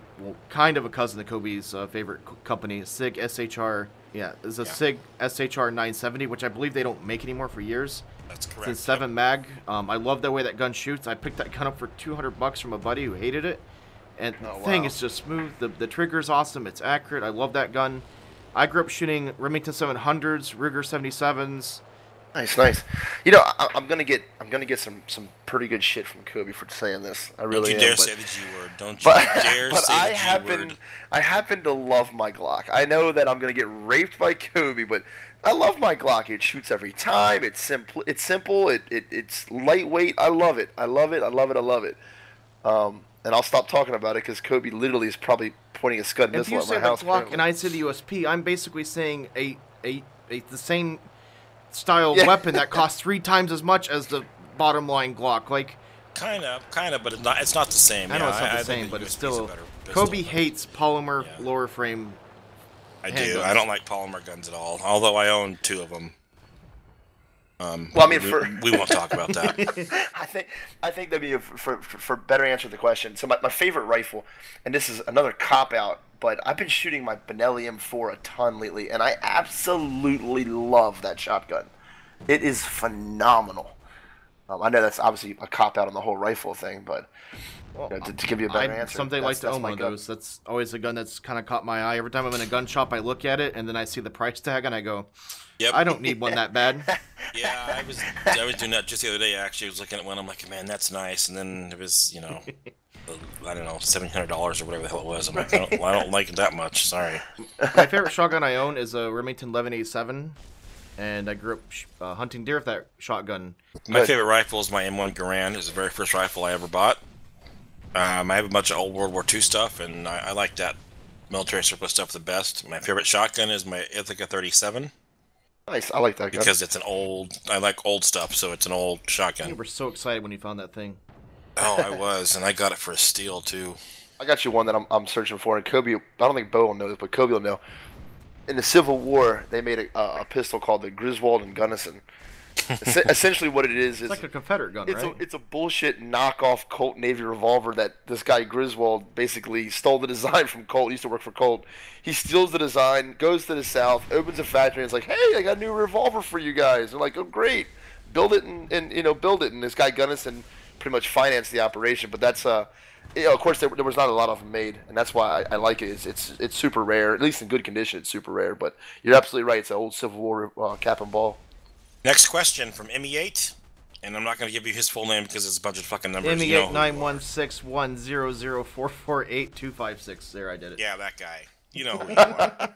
kind of a cousin of Kobe's favorite company, SIG SHR. Yeah, it's a SIG SHR 970, which I believe they don't make anymore for years. That's correct. It's a 7 mag. I love the way that gun shoots. I picked that gun up for $200 from a buddy who hated it, and the thing is just smooth. The trigger's awesome. It's accurate. I love that gun. I grew up shooting Remington 700s, Ruger 77s. Nice. You know, I'm gonna get some pretty good shit from Cobey for saying this. I really Don't you am. dare say the G word. Don't you dare say the G word. I happen to love my Glock. I know that I'm gonna get raped by Cobey, but I love my Glock. It shoots every time. It's simple. It's lightweight. I love it. And I'll stop talking about it because Cobey literally is probably pointing a scud missile at my house. If you say the Glock and I say the USP, I'm basically saying the same style weapon that costs 3 times as much as the bottom line Glock. Like, kind of, but it's not the same. I know it's not the same, but it's still. Kobe hates polymer lower frame. I do. I don't like polymer guns at all. Although I own 2 of them. Well, I mean, we won't talk about that. I think that'd be for better answer the question. So my favorite rifle, and this is another cop out, but I've been shooting my Benelli M4 a ton lately, and I absolutely love that shotgun. It is phenomenal. I know that's obviously a cop out on the whole rifle thing, but to give you a better answer, someday like to own one of those. That's always a gun that's kind of caught my eye. Every time I'm in a gun shop, I look at it, and then I see the price tag, and I go, Yep. I don't need one that bad. Yeah, I was doing that just the other day. Actually, I was looking at one. I'm like, man, that's nice. And then it was, I don't know, $700 or whatever the hell it was. I'm like, I don't like it that much. Sorry. My favorite shotgun I own is a Remington 1187, and I grew up hunting deer with that shotgun. My favorite rifle is my M1 Garand. It was the very first rifle I ever bought. I have a bunch of old World War II stuff, and I like that military surplus stuff the best. My favorite shotgun is my Ithaca 37. Nice, I like that gun. Because it's I like old stuff, so it's an old shotgun. You were so excited when you found that thing. Oh, I was, and I got it for a steal, too. I got you one that I'm searching for, and Cobey, I don't think Bo will know this, but Cobey will know. In the Civil War, they made a pistol called the Griswold and Gunnison. Essentially what it is it's like a Confederate gun, right? It's a bullshit knockoff Colt Navy revolver that this guy Griswold basically stole the design from Colt. He used to work for Colt. He steals the design, goes to the South, opens a factory, and it's like, hey, I got a new revolver for you guys. They're like, oh, great. Build it and build it. And this guy Gunnison pretty much financed the operation. But that's, of course, there was not a lot of them made, and that's why I like it. It's super rare, at least in good condition. It's super rare. But you're absolutely right. It's an old Civil War cap and ball. Next question from Emmy8, and I'm not going to give you his full name because it's a bunch of fucking numbers. Emmy8 9161004482556. There, I did it. Yeah, that guy. You know who you are.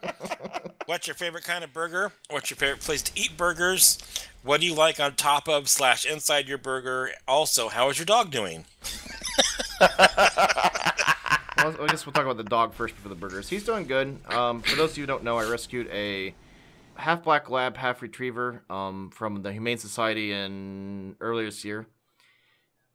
What's your favorite kind of burger? What's your favorite place to eat burgers? What do you like on top of / inside your burger? Also, how is your dog doing? Well, I guess we'll talk about the dog first before the burgers. He's doing good. For those of you who don't know, I rescued a half black lab, half retriever from the Humane Society earlier this year.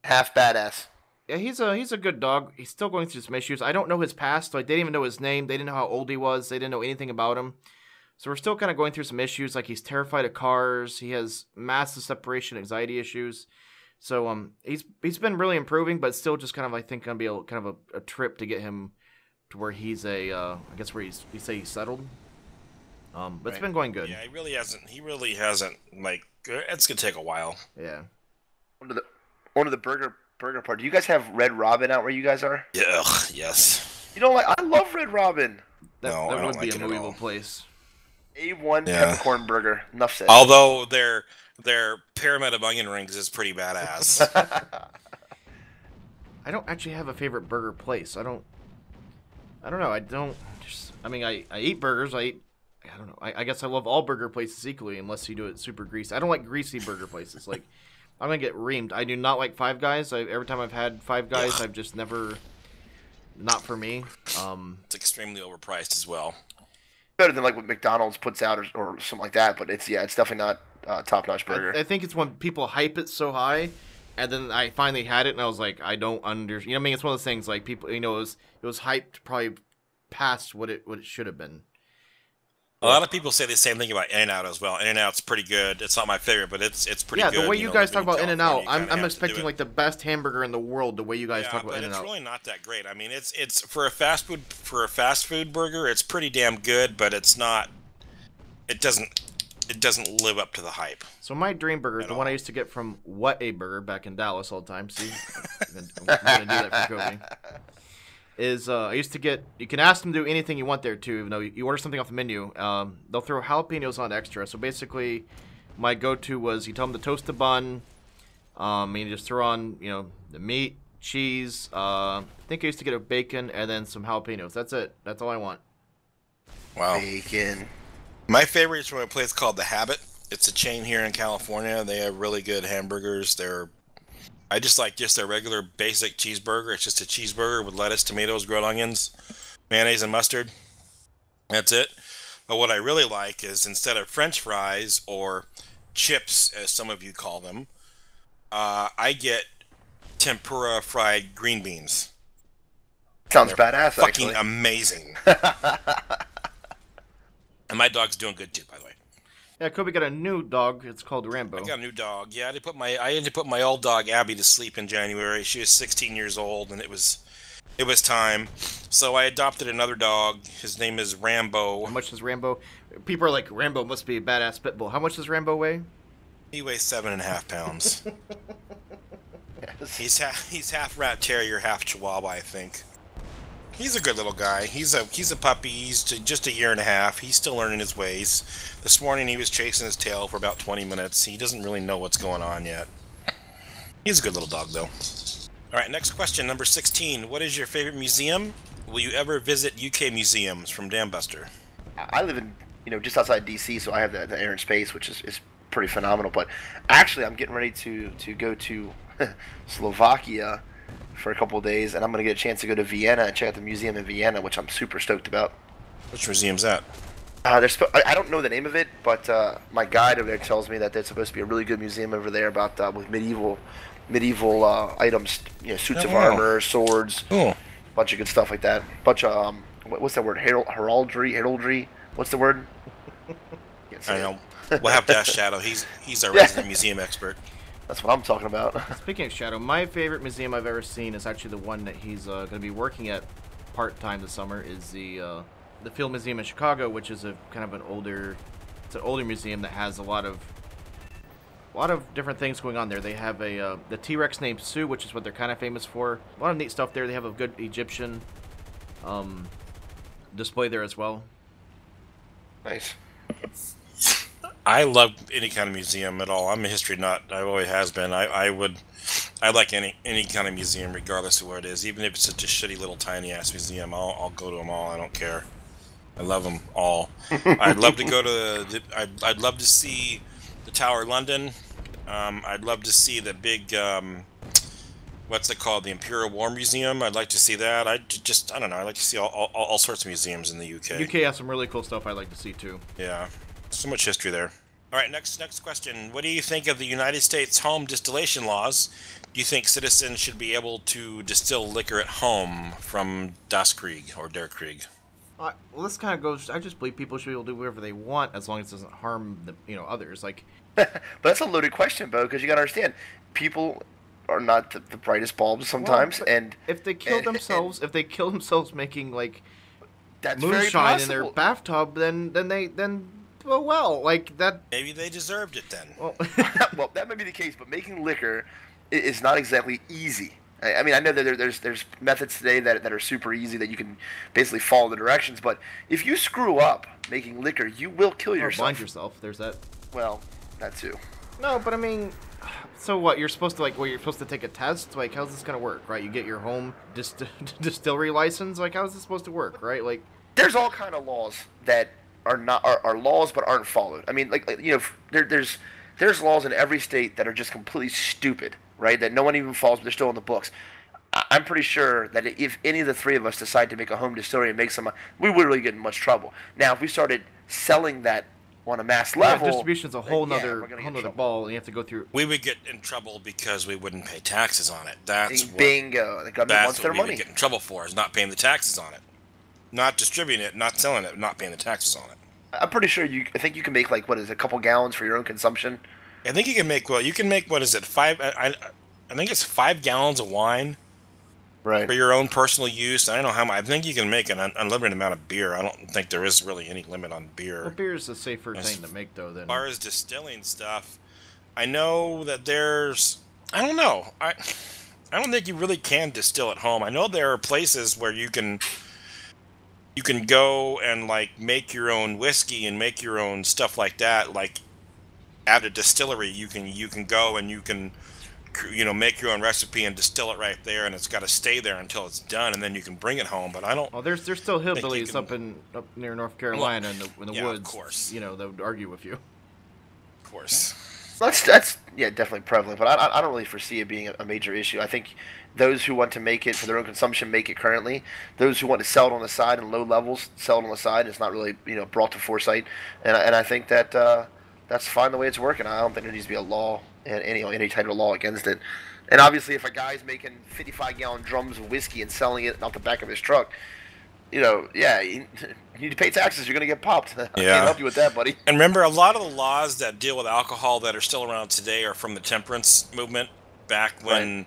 Half badass. Yeah, he's a good dog. He's still going through some issues. I don't know his past. Like, they didn't even know his name. They didn't know how old he was. They didn't know anything about him. So we're still kind of going through some issues. Like, he's terrified of cars. He has massive separation anxiety issues. So he's been really improving, but still just kind of, I think, going to be kind of a trip to get him to where he's I guess where we say he's settled. But it's Right. been going good. Yeah, he really hasn't. He really hasn't. Like, it's gonna take a while. Yeah. One of the burger part. Do you guys have Red Robin out where you guys are? Yeah. Ugh, yes. You know what? I love Red Robin. That No, I don't would be like a it at movable all. place. A1 Yeah. peppercorn burger. Enough said. Although their pyramid of onion rings is pretty badass. I don't actually have a favorite burger place. I don't know. I mean, I eat burgers. I don't know. I guess I love all burger places equally unless you do it super greasy. I don't like greasy burger places. Like, I'm going to get reamed. I do not like Five Guys. Every time I've had Five Guys, I've just never... Not for me. It's extremely overpriced as well. Better than like what McDonald's puts out or something like that, but it's definitely not top-notch burger. I think it's when people hype it so high, and then I finally had it, and I was like, I don't understand. You know what I mean? It's one of those things, like, people, it was hyped probably past what it should have been. A lot of people say the same thing about In-N-Out as well. In-N-Out's pretty good. It's not my favorite, but it's pretty good. Yeah, the way you guys talk about In-N-Out, I'm I'm expecting like the best hamburger in the world. The way you guys talk about but In-N-Out. it's really not that great. I mean, it's for a fast food burger, it's pretty damn good, but it's not. It doesn't live up to the hype. So my dream burger, the one I used to get from What A Burger back in Dallas all the time. See, I'm gonna do that for Cobey. Is I used to get. You can ask them to do anything you want there too. Even though you order something off the menu, they'll throw jalapenos on extra. So basically, my go-to was you tell them to toast the bun, and you just throw on the meat, cheese. I think I used to get a bacon and then some jalapenos. That's it. That's all I want. Wow. Bacon. My favorite is from a place called The Habit. It's a chain here in California. They have really good hamburgers. I just like their regular basic cheeseburger. It's just a cheeseburger with lettuce, tomatoes, grilled onions, mayonnaise, and mustard. That's it. But what I really like is instead of French fries or chips, as some of you call them, I get tempura fried green beans. Sounds badass, Fucking actually. amazing. And my dog's doing good too, by the way. Yeah, Cobey got a new dog. It's called Rambo. I got a new dog. Yeah, I had to put my old dog Abby to sleep in January. She was 16 years old, and it was time. So I adopted another dog. His name is Rambo. How much does Rambo? People are like, Rambo must be a badass pit bull. How much does Rambo weigh? He weighs 7.5 pounds. Yes. He's half rat terrier, half chihuahua, I think. He's a good little guy. He's a puppy. He's just a year and a half. He's still learning his ways. This morning he was chasing his tail for about 20 minutes. He doesn't really know what's going on yet. He's a good little dog, though. All right, next question, number 16. What is your favorite museum? Will you ever visit UK museums? From Dambuster. I live in just outside DC, so I have the air and space, which is pretty phenomenal. But actually, I'm getting ready to go to Slovakia for a couple of days, and I'm gonna get a chance to go to Vienna and check out the museum in Vienna, which I'm super stoked about. Which museum's that? I don't know the name of it, but my guide over there tells me that there's supposed to be a really good museum over there about with medieval items, suits of armor, swords, bunch of good stuff like that. Bunch of what's that word? Heraldry. What's the word? I know. We'll have to ask Shadow. He's our resident museum expert. That's what I'm talking about. Speaking of Shadow, my favorite museum I've ever seen is actually the one that he's going to be working at part-time this summer. Is the Field Museum in Chicago, which is a kind of an older museum that has a lot of different things going on there. They have the T-Rex named Sue, which is what they're kind of famous for. A lot of neat stuff there. They have a good Egyptian display there as well. Nice. I love any kind of museum at all. I'm a history nut. I always has been. I like any kind of museum, regardless of where it is. Even if it's such a shitty little tiny ass museum, I'll go to them all. I don't care. I love them all. I'd love to go to I'd love to see the Tower of London. I'd love to see the big what's it called? The Imperial War Museum. I'd like to see that. I don't know. I like to see all sorts of museums in the UK. UK has some really cool stuff I'd like to see too. Yeah. So much history there. All right, next question. What do you think of the United States home distillation laws? Do you think citizens should be able to distill liquor at home from Das Krieg or Der Krieg? Well, this kind of goes. I just believe people should be able to do whatever they want as long as it doesn't harm others. Like, But that's a loaded question, Bo, because you got to understand, people are not the brightest bulbs sometimes, Well, and if they kill themselves, if they kill themselves making like that's very moonshine in their possible. bathtub, well, like that. Maybe they deserved it then. Well, Well, that may be the case, but making liquor is not exactly easy. I mean, I know that there's methods today that are super easy that you can basically follow the directions, but if you screw up making liquor, you will kill or yourself. blind yourself. There's that. Well, that too. No, but I mean, so what? You're supposed to you're supposed to take a test. Like, how's this gonna work, right? You get your home distillery license. Like, how's this supposed to work, right? Like, There's all kind of laws that are laws but aren't followed. I mean, there's laws in every state that are just completely stupid, right? That no one even follows, but they're still in the books. I'm pretty sure that if any of the three of us decide to make a home distillery and make some, we wouldn't really get in much trouble. Now, if we started selling that on a mass level, distribution's a whole nother trouble. ball, and you have to go through. We would get in trouble because we wouldn't pay taxes on it. That's bingo. The government wants their what we money. would get in trouble for, is not paying the taxes on it. Not distributing it, not selling it, not paying the taxes on it. I'm pretty sure I think you can make like, what is it, a couple gallons for your own consumption. I think you can make, what is it, I think it's 5 gallons of wine Right. for your own personal use. I don't know how much. I think you can make an unlimited amount of beer. I don't think there is really any limit on beer. Well, beer is a safer thing to make, though. Than as far as distilling stuff, I know that there's. I don't know. I don't think you really can distill at home. I know there are places where you can go and like make your own whiskey and make your own stuff like that. Like at a distillery, you can go and you can make your own recipe and distill it right there, and it's got to stay there until it's done, and then you can bring it home. But I don't. Well, there's still hillbillies up near North Carolina in the yeah, woods. Of course. That would argue with you. Of course. That's definitely prevalent, but I don't really foresee it being a major issue. I think those who want to make it for their own consumption make it currently. Those who want to sell it on the side in low levels sell it on the side. It's not really brought to foresight, and I think that that's fine the way it's working. I don't think there needs to be a law and any type of law against it. And obviously, if a guy's making 55-gallon drums of whiskey and selling it off the back of his truck, you need to pay taxes. You're going to get popped. I can't help you with that, buddy. And remember, a lot of the laws that deal with alcohol that are still around today are from the temperance movement back when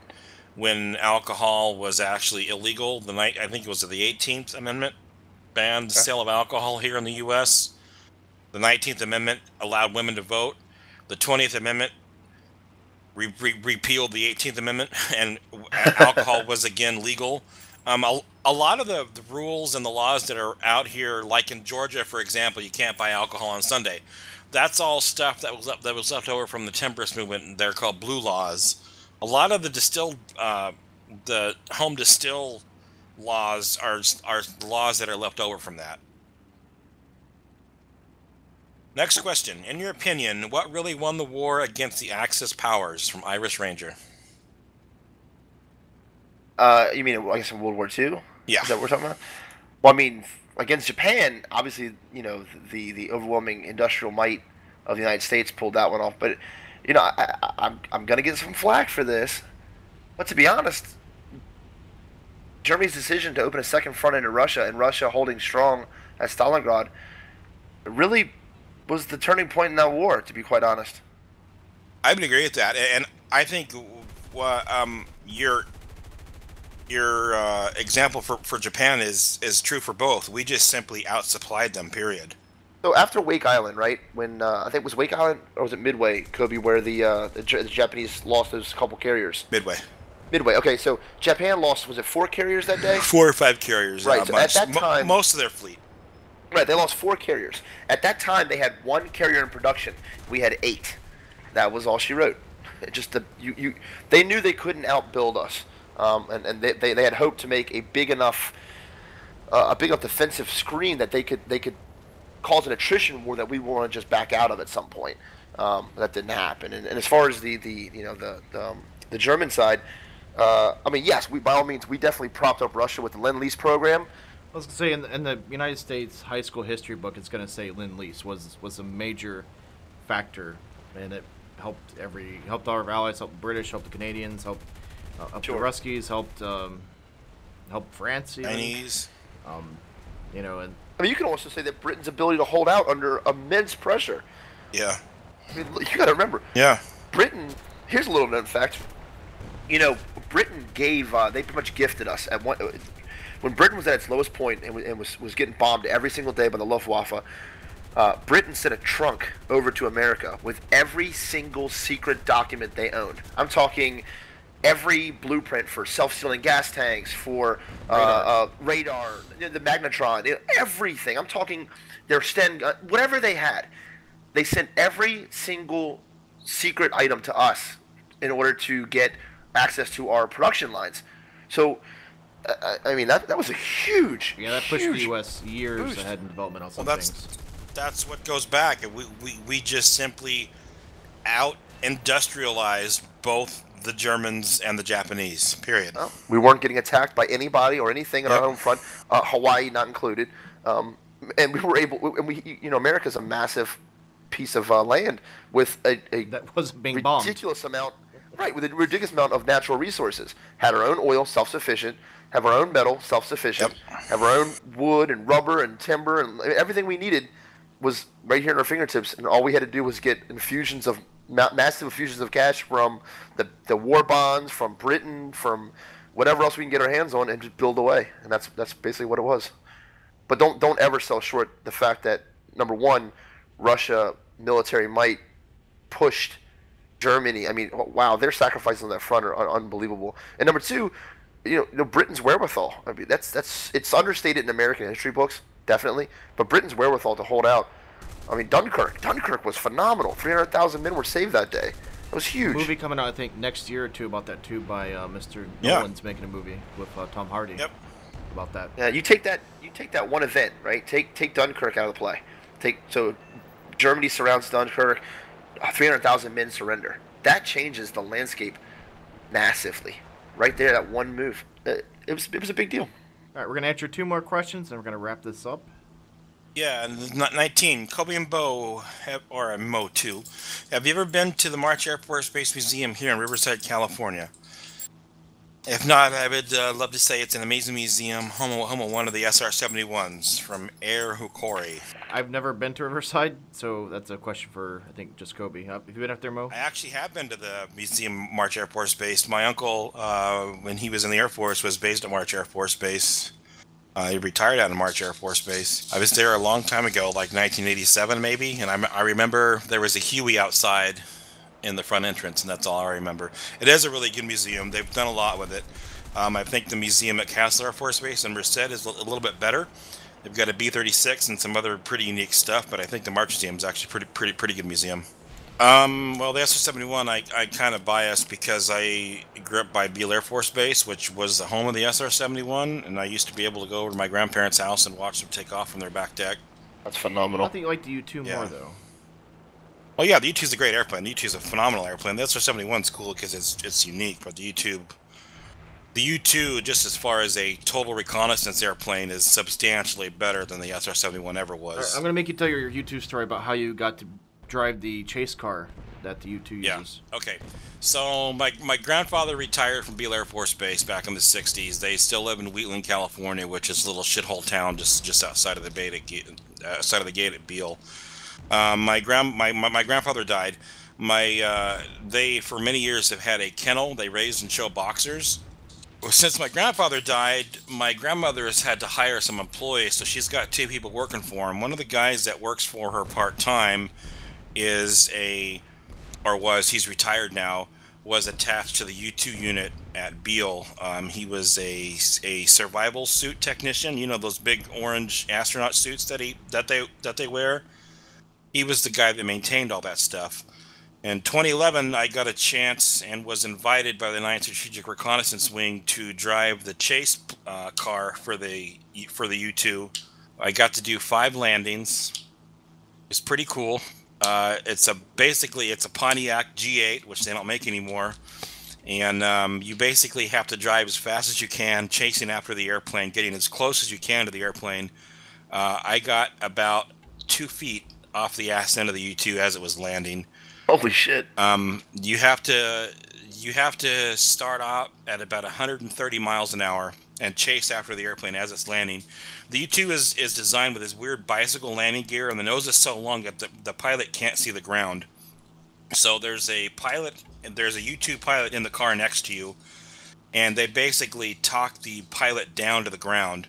alcohol was actually illegal. I think it was the 18th Amendment banned the sale of alcohol here in the U.S. The 19th Amendment allowed women to vote. The 20th Amendment repealed the 18th Amendment, and alcohol was again legal. A lot of the rules and the laws that are out here, like in Georgia, for example, you can't buy alcohol on Sunday. That's all stuff that was left over from the temperance movement. They're called blue laws. A lot of the home distill laws are laws that are left over from that. Next question. In your opinion, what really won the war against the Axis powers? From Irish Ranger. You mean, I guess, in World War II? Yeah. Is that what we're talking about? Well, I mean, against Japan, obviously, the overwhelming industrial might of the United States pulled that one off. But, I'm going to get some flack for this. But to be honest, Germany's decision to open a second front into Russia, and Russia holding strong at Stalingrad, really was the turning point in that war, to be quite honest. I would agree with that, and I think your example for Japan is true for both. We just simply outsupplied them. Period. So after Wake Island, right? When I think it was Wake Island or was it Midway, Cobey, where the Japanese lost those couple carriers? Midway. Okay, so Japan lost, was it 4 carriers that day? 4 or 5 carriers. Right. So at that time, most of their fleet. Right, they lost 4 carriers. At that time, they had 1 carrier in production. We had 8. That was all she wrote. They knew they couldn't outbuild us, and they had hoped to make a big enough defensive screen that they could cause an attrition war that we want to just back out of at some point. That didn't happen. And as far as the the German side, I mean, yes, by all means, we definitely propped up Russia with the Lend-Lease program. I was going to say, in the United States high school history book, it's going to say Lend-Lease was a major factor, and it helped our allies, helped the British, helped the Canadians, helped the Ruskies, helped France, even. Chinese. And I mean, you can also say that Britain's ability to hold out under immense pressure. Yeah. I mean, you got to remember. Yeah. Britain. Here's a little known fact. You know, Britain gave they pretty much gifted us at one when Britain was at its lowest point and was getting bombed every single day by the Luftwaffe. Britain sent a trunk over to America with every single secret document they owned. I'm talking every blueprint for self-sealing gas tanks, for radar, the magnetron, everything. I'm talking their Sten gun, whatever they had. They sent every single secret item to us in order to get access to our production lines. So, I mean, that was a huge, yeah, that pushed huge the U.S. years boost. ahead in development on some Well, things. that's what goes back. We just simply out-industrialized both the Germans and the Japanese, period. Well, we weren't getting attacked by anybody or anything in Yep. our home front, Hawaii not included. And we were able, and we, you know, America's a massive piece of land with a That wasn't being bombed. ridiculous amount, right, with a ridiculous amount of natural resources. Had our own oil, self-sufficient. Have our own metal, self-sufficient. Yep. Have our own wood and rubber and timber, and everything we needed was right here at our fingertips. And all we had to do was get infusions of massive infusions of cash from the war bonds, from Britain, from whatever else we can get our hands on, and just build away. And that's basically what it was. But don't ever sell short the fact that, number one, Russia military might pushed Germany. I mean, wow, their sacrifices on that front are unbelievable. And number two, you know, Britain's wherewithal. I mean, it's understated in American history books, definitely. But Britain's wherewithal to hold out. I mean, Dunkirk was phenomenal. 300,000 men were saved that day. It was huge. Movie coming out, I think, next year or two about that too by Mr. Yeah. Nolan's making a movie with Tom Hardy. Yep. About that. Yeah, you take that one event, right? Take Dunkirk out of the play. So Germany surrounds Dunkirk, 300,000 men surrender. That changes the landscape massively. Right there, that one move. It was a big deal. All right, we're gonna answer 2 more questions, and we're gonna wrap this up. Yeah, and 19. Cobey and Bo, or Mo too. Have you ever been to the March Air Force Base Museum here in Riverside, California? If not, I would love to say it's an amazing museum, home of one of the SR-71s from Air Hukori. I've never been to Riverside, so that's a question for, I think, just Cobey. Have you been up there, Mo? I actually have been to the museum, March Air Force Base. My uncle, when he was in the Air Force, was based at March Air Force Base. He retired out of March Air Force Base. I was there a long time ago, like 1987 maybe, and I remember there was a Huey outside in the front entrance, and that's all I remember. It is a really good museum. They've done a lot with it. I think the museum at Castle Air Force Base in Merced is a little bit better. They've got a B-36 and some other pretty unique stuff, but I think the March Museum is actually pretty good museum. Well, the SR-71, I kind of biased because I grew up by Beale Air Force Base, which was the home of the SR-71, and I used to be able to go over to my grandparents' house and watch them take off from their back deck. That's I phenomenal. think you like the U-2 Yeah. more, though. Well, yeah, the U-2 is a great airplane. The U-2 is a phenomenal airplane. The SR-71 is cool because it's unique, but the U-2, just as far as a total reconnaissance airplane, is substantially better than the SR-71 ever was. All right, I'm gonna make you tell your U-2 story about how you got to drive the chase car that the U-2 uses. Yeah. Okay. So my grandfather retired from Beale Air Force Base back in the '60s. They still live in Wheatland, California, which is a little shithole town just outside of the gate at Beale. My grandfather died. They for many years have had a kennel. They raise and show boxers. Well, since my grandfather died, my grandmother has had to hire some employees, so she's got 2 people working for him. One of the guys that works for her part-time he's retired now, was attached to the U-2 unit at Beale. He was a survival suit technician, you know, those big orange astronaut suits that they wear. He was the guy that maintained all that stuff. In 2011, I got a chance and was invited by the 9th Strategic Reconnaissance Wing to drive the chase car for the U-2. I got to do 5 landings. It's pretty cool. It's a Pontiac G8, which they don't make anymore, and you basically have to drive as fast as you can, chasing after the airplane, getting as close as you can to the airplane. I got about 2 feet off the ass end of the U-2 as it was landing. Holy shit! You have to start out at about 130 miles an hour and chase after the airplane as it's landing. The U-2 is designed with this weird bicycle landing gear, and the nose is so long that the pilot can't see the ground. So there's a pilot, and there's a U-2 pilot in the car next to you, and they basically talk the pilot down to the ground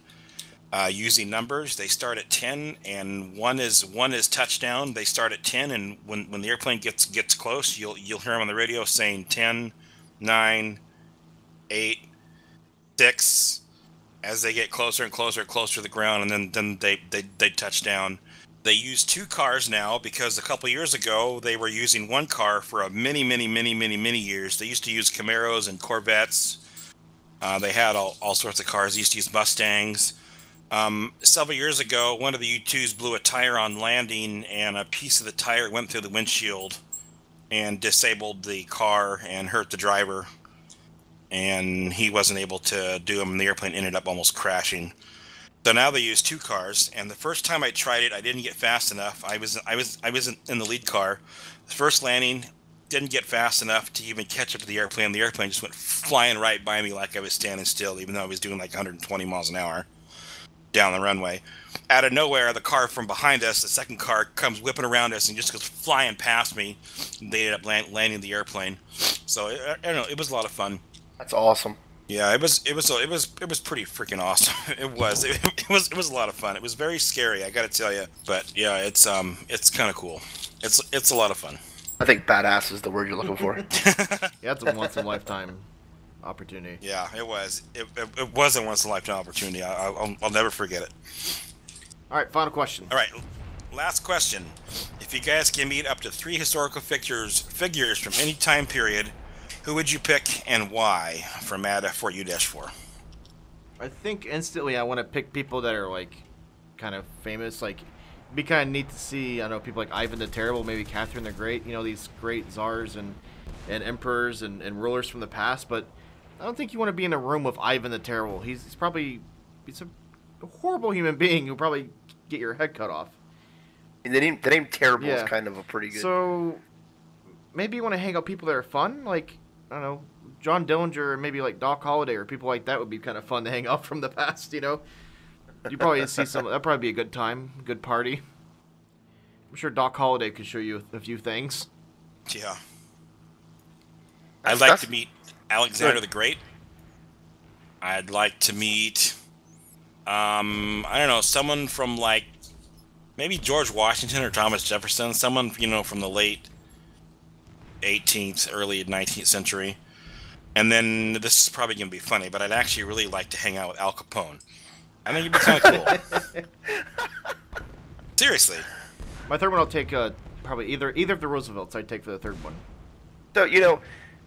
using numbers. They start at 10, and one is touchdown. They start at 10, and when the airplane gets close, you'll hear them on the radio saying 10, 9, 8, 6, as they get closer and closer and closer to the ground, and then they touch down. They use two cars now because a couple years ago they were using one car for a many years. They used to use Camaros and Corvettes. They had all sorts of cars. They used to use Mustangs. Several years ago, one of the U-2s blew a tire on landing, and a piece of the tire went through the windshield and disabled the car and hurt the driver. And he wasn't able to do them, and the airplane ended up almost crashing. So now they use two cars, and the first time I tried it, I didn't get fast enough. I was in the lead car. The first landing, didn't get fast enough to even catch up to the airplane. The airplane just went flying right by me like I was standing still, even though I was doing like 120 miles an hour down the runway. Out of nowhere, the car from behind us, the second car, comes whipping around us and just goes flying past me. They ended up landing the airplane. So I don't know, it was a lot of fun. That's awesome. Yeah, it was pretty freaking awesome. It was a lot of fun. It was very scary, I got to tell you. But yeah, it's kind of cool. It's a lot of fun. I think badass is the word you're looking for. Yeah, it's a once in a lifetime opportunity. Yeah, it was. It was a once in a lifetime opportunity. I'll never forget it. All right, final question. All right, last question. If you guys can meet up to 3 historical figures from any time period, who would you pick and why from F4U-4? I think instantly I want to pick people that are like kind of famous. Like, it'd be kind of neat to see, I don't know, people like Ivan the Terrible, maybe Catherine the Great. You know, these great czars and emperors and rulers from the past. But I don't think you want to be in a room with Ivan the Terrible. He's a horrible human being who'll probably get your head cut off. And the name Terrible is kind of a pretty good. So maybe you want to hang out with people that are fun, like, I don't know, John Dillinger, or maybe like Doc Holliday, or people like that would be kind of fun to hang out from the past, you know? You probably see some, that'd probably be a good time, good party. I'm sure Doc Holliday could show you a few things. Yeah. I'd like to meet Alexander the Great. I'd like to meet, I don't know, someone from like, maybe George Washington or Thomas Jefferson, someone, you know, from the late 18th, early 19th century. And then, this is probably going to be funny, but I'd actually really like to hang out with Al Capone. I think it'd be kind of cool. Seriously. My third one I'll take probably either of the Roosevelts I'd take for the third one. So, you know,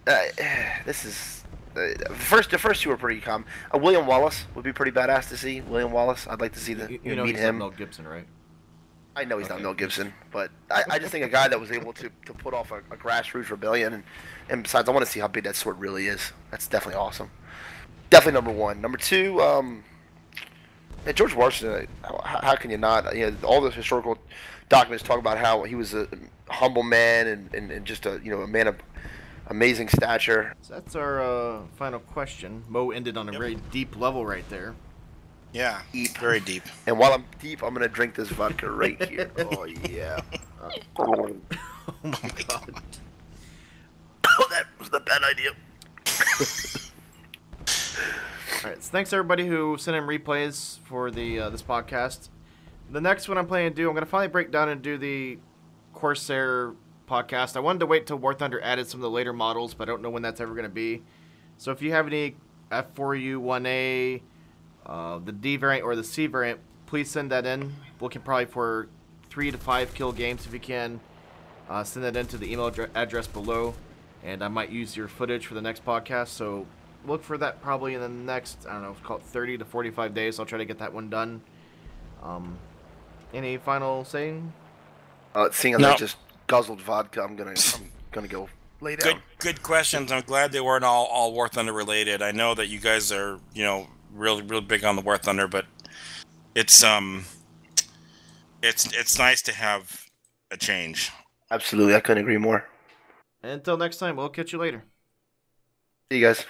this is... the first two are pretty calm. William Wallace would be pretty badass to see. William Wallace, I'd like to see meet he's him. Not Mel Gibson, right? I know he's not Mel Gibson, but I just think a guy that was able to put off a grassroots rebellion, and besides, I want to see how big that sword really is. That's definitely awesome. Definitely number one. Number two, George Washington. How can you not? You know, all the historical documents talk about how he was a humble man and just a man of amazing stature. So that's our final question. Mo ended on a very deep level right there. Yeah, deep. Very deep. And while I'm deep, I'm gonna drink this vodka right here. Oh yeah. Oh my god. Oh, that was the bad idea. All right, so thanks everybody who sent in replays for the this podcast. The next one I'm planning to do, I'm gonna finally break down and do the Corsair podcast. I wanted to wait till War Thunder added some of the later models, but I don't know when that's ever gonna be. So if you have any F4U 1A, the D variant or the C variant, please send that in. Looking probably for 3 to 5 kill games if you can. Send that in to the email address below, and I might use your footage for the next podcast. So look for that probably in the next, I don't know, call it 30 to 45 days. I'll try to get that one done. Any final saying? Seeing as I just guzzled vodka, I'm gonna go lay down. Good questions. I'm glad they weren't all War Thunder related. I know that you guys are, you know, real big on the War Thunder, but it's nice to have a change. Absolutely, I couldn't agree more. Until next time, we'll catch you later. See you guys.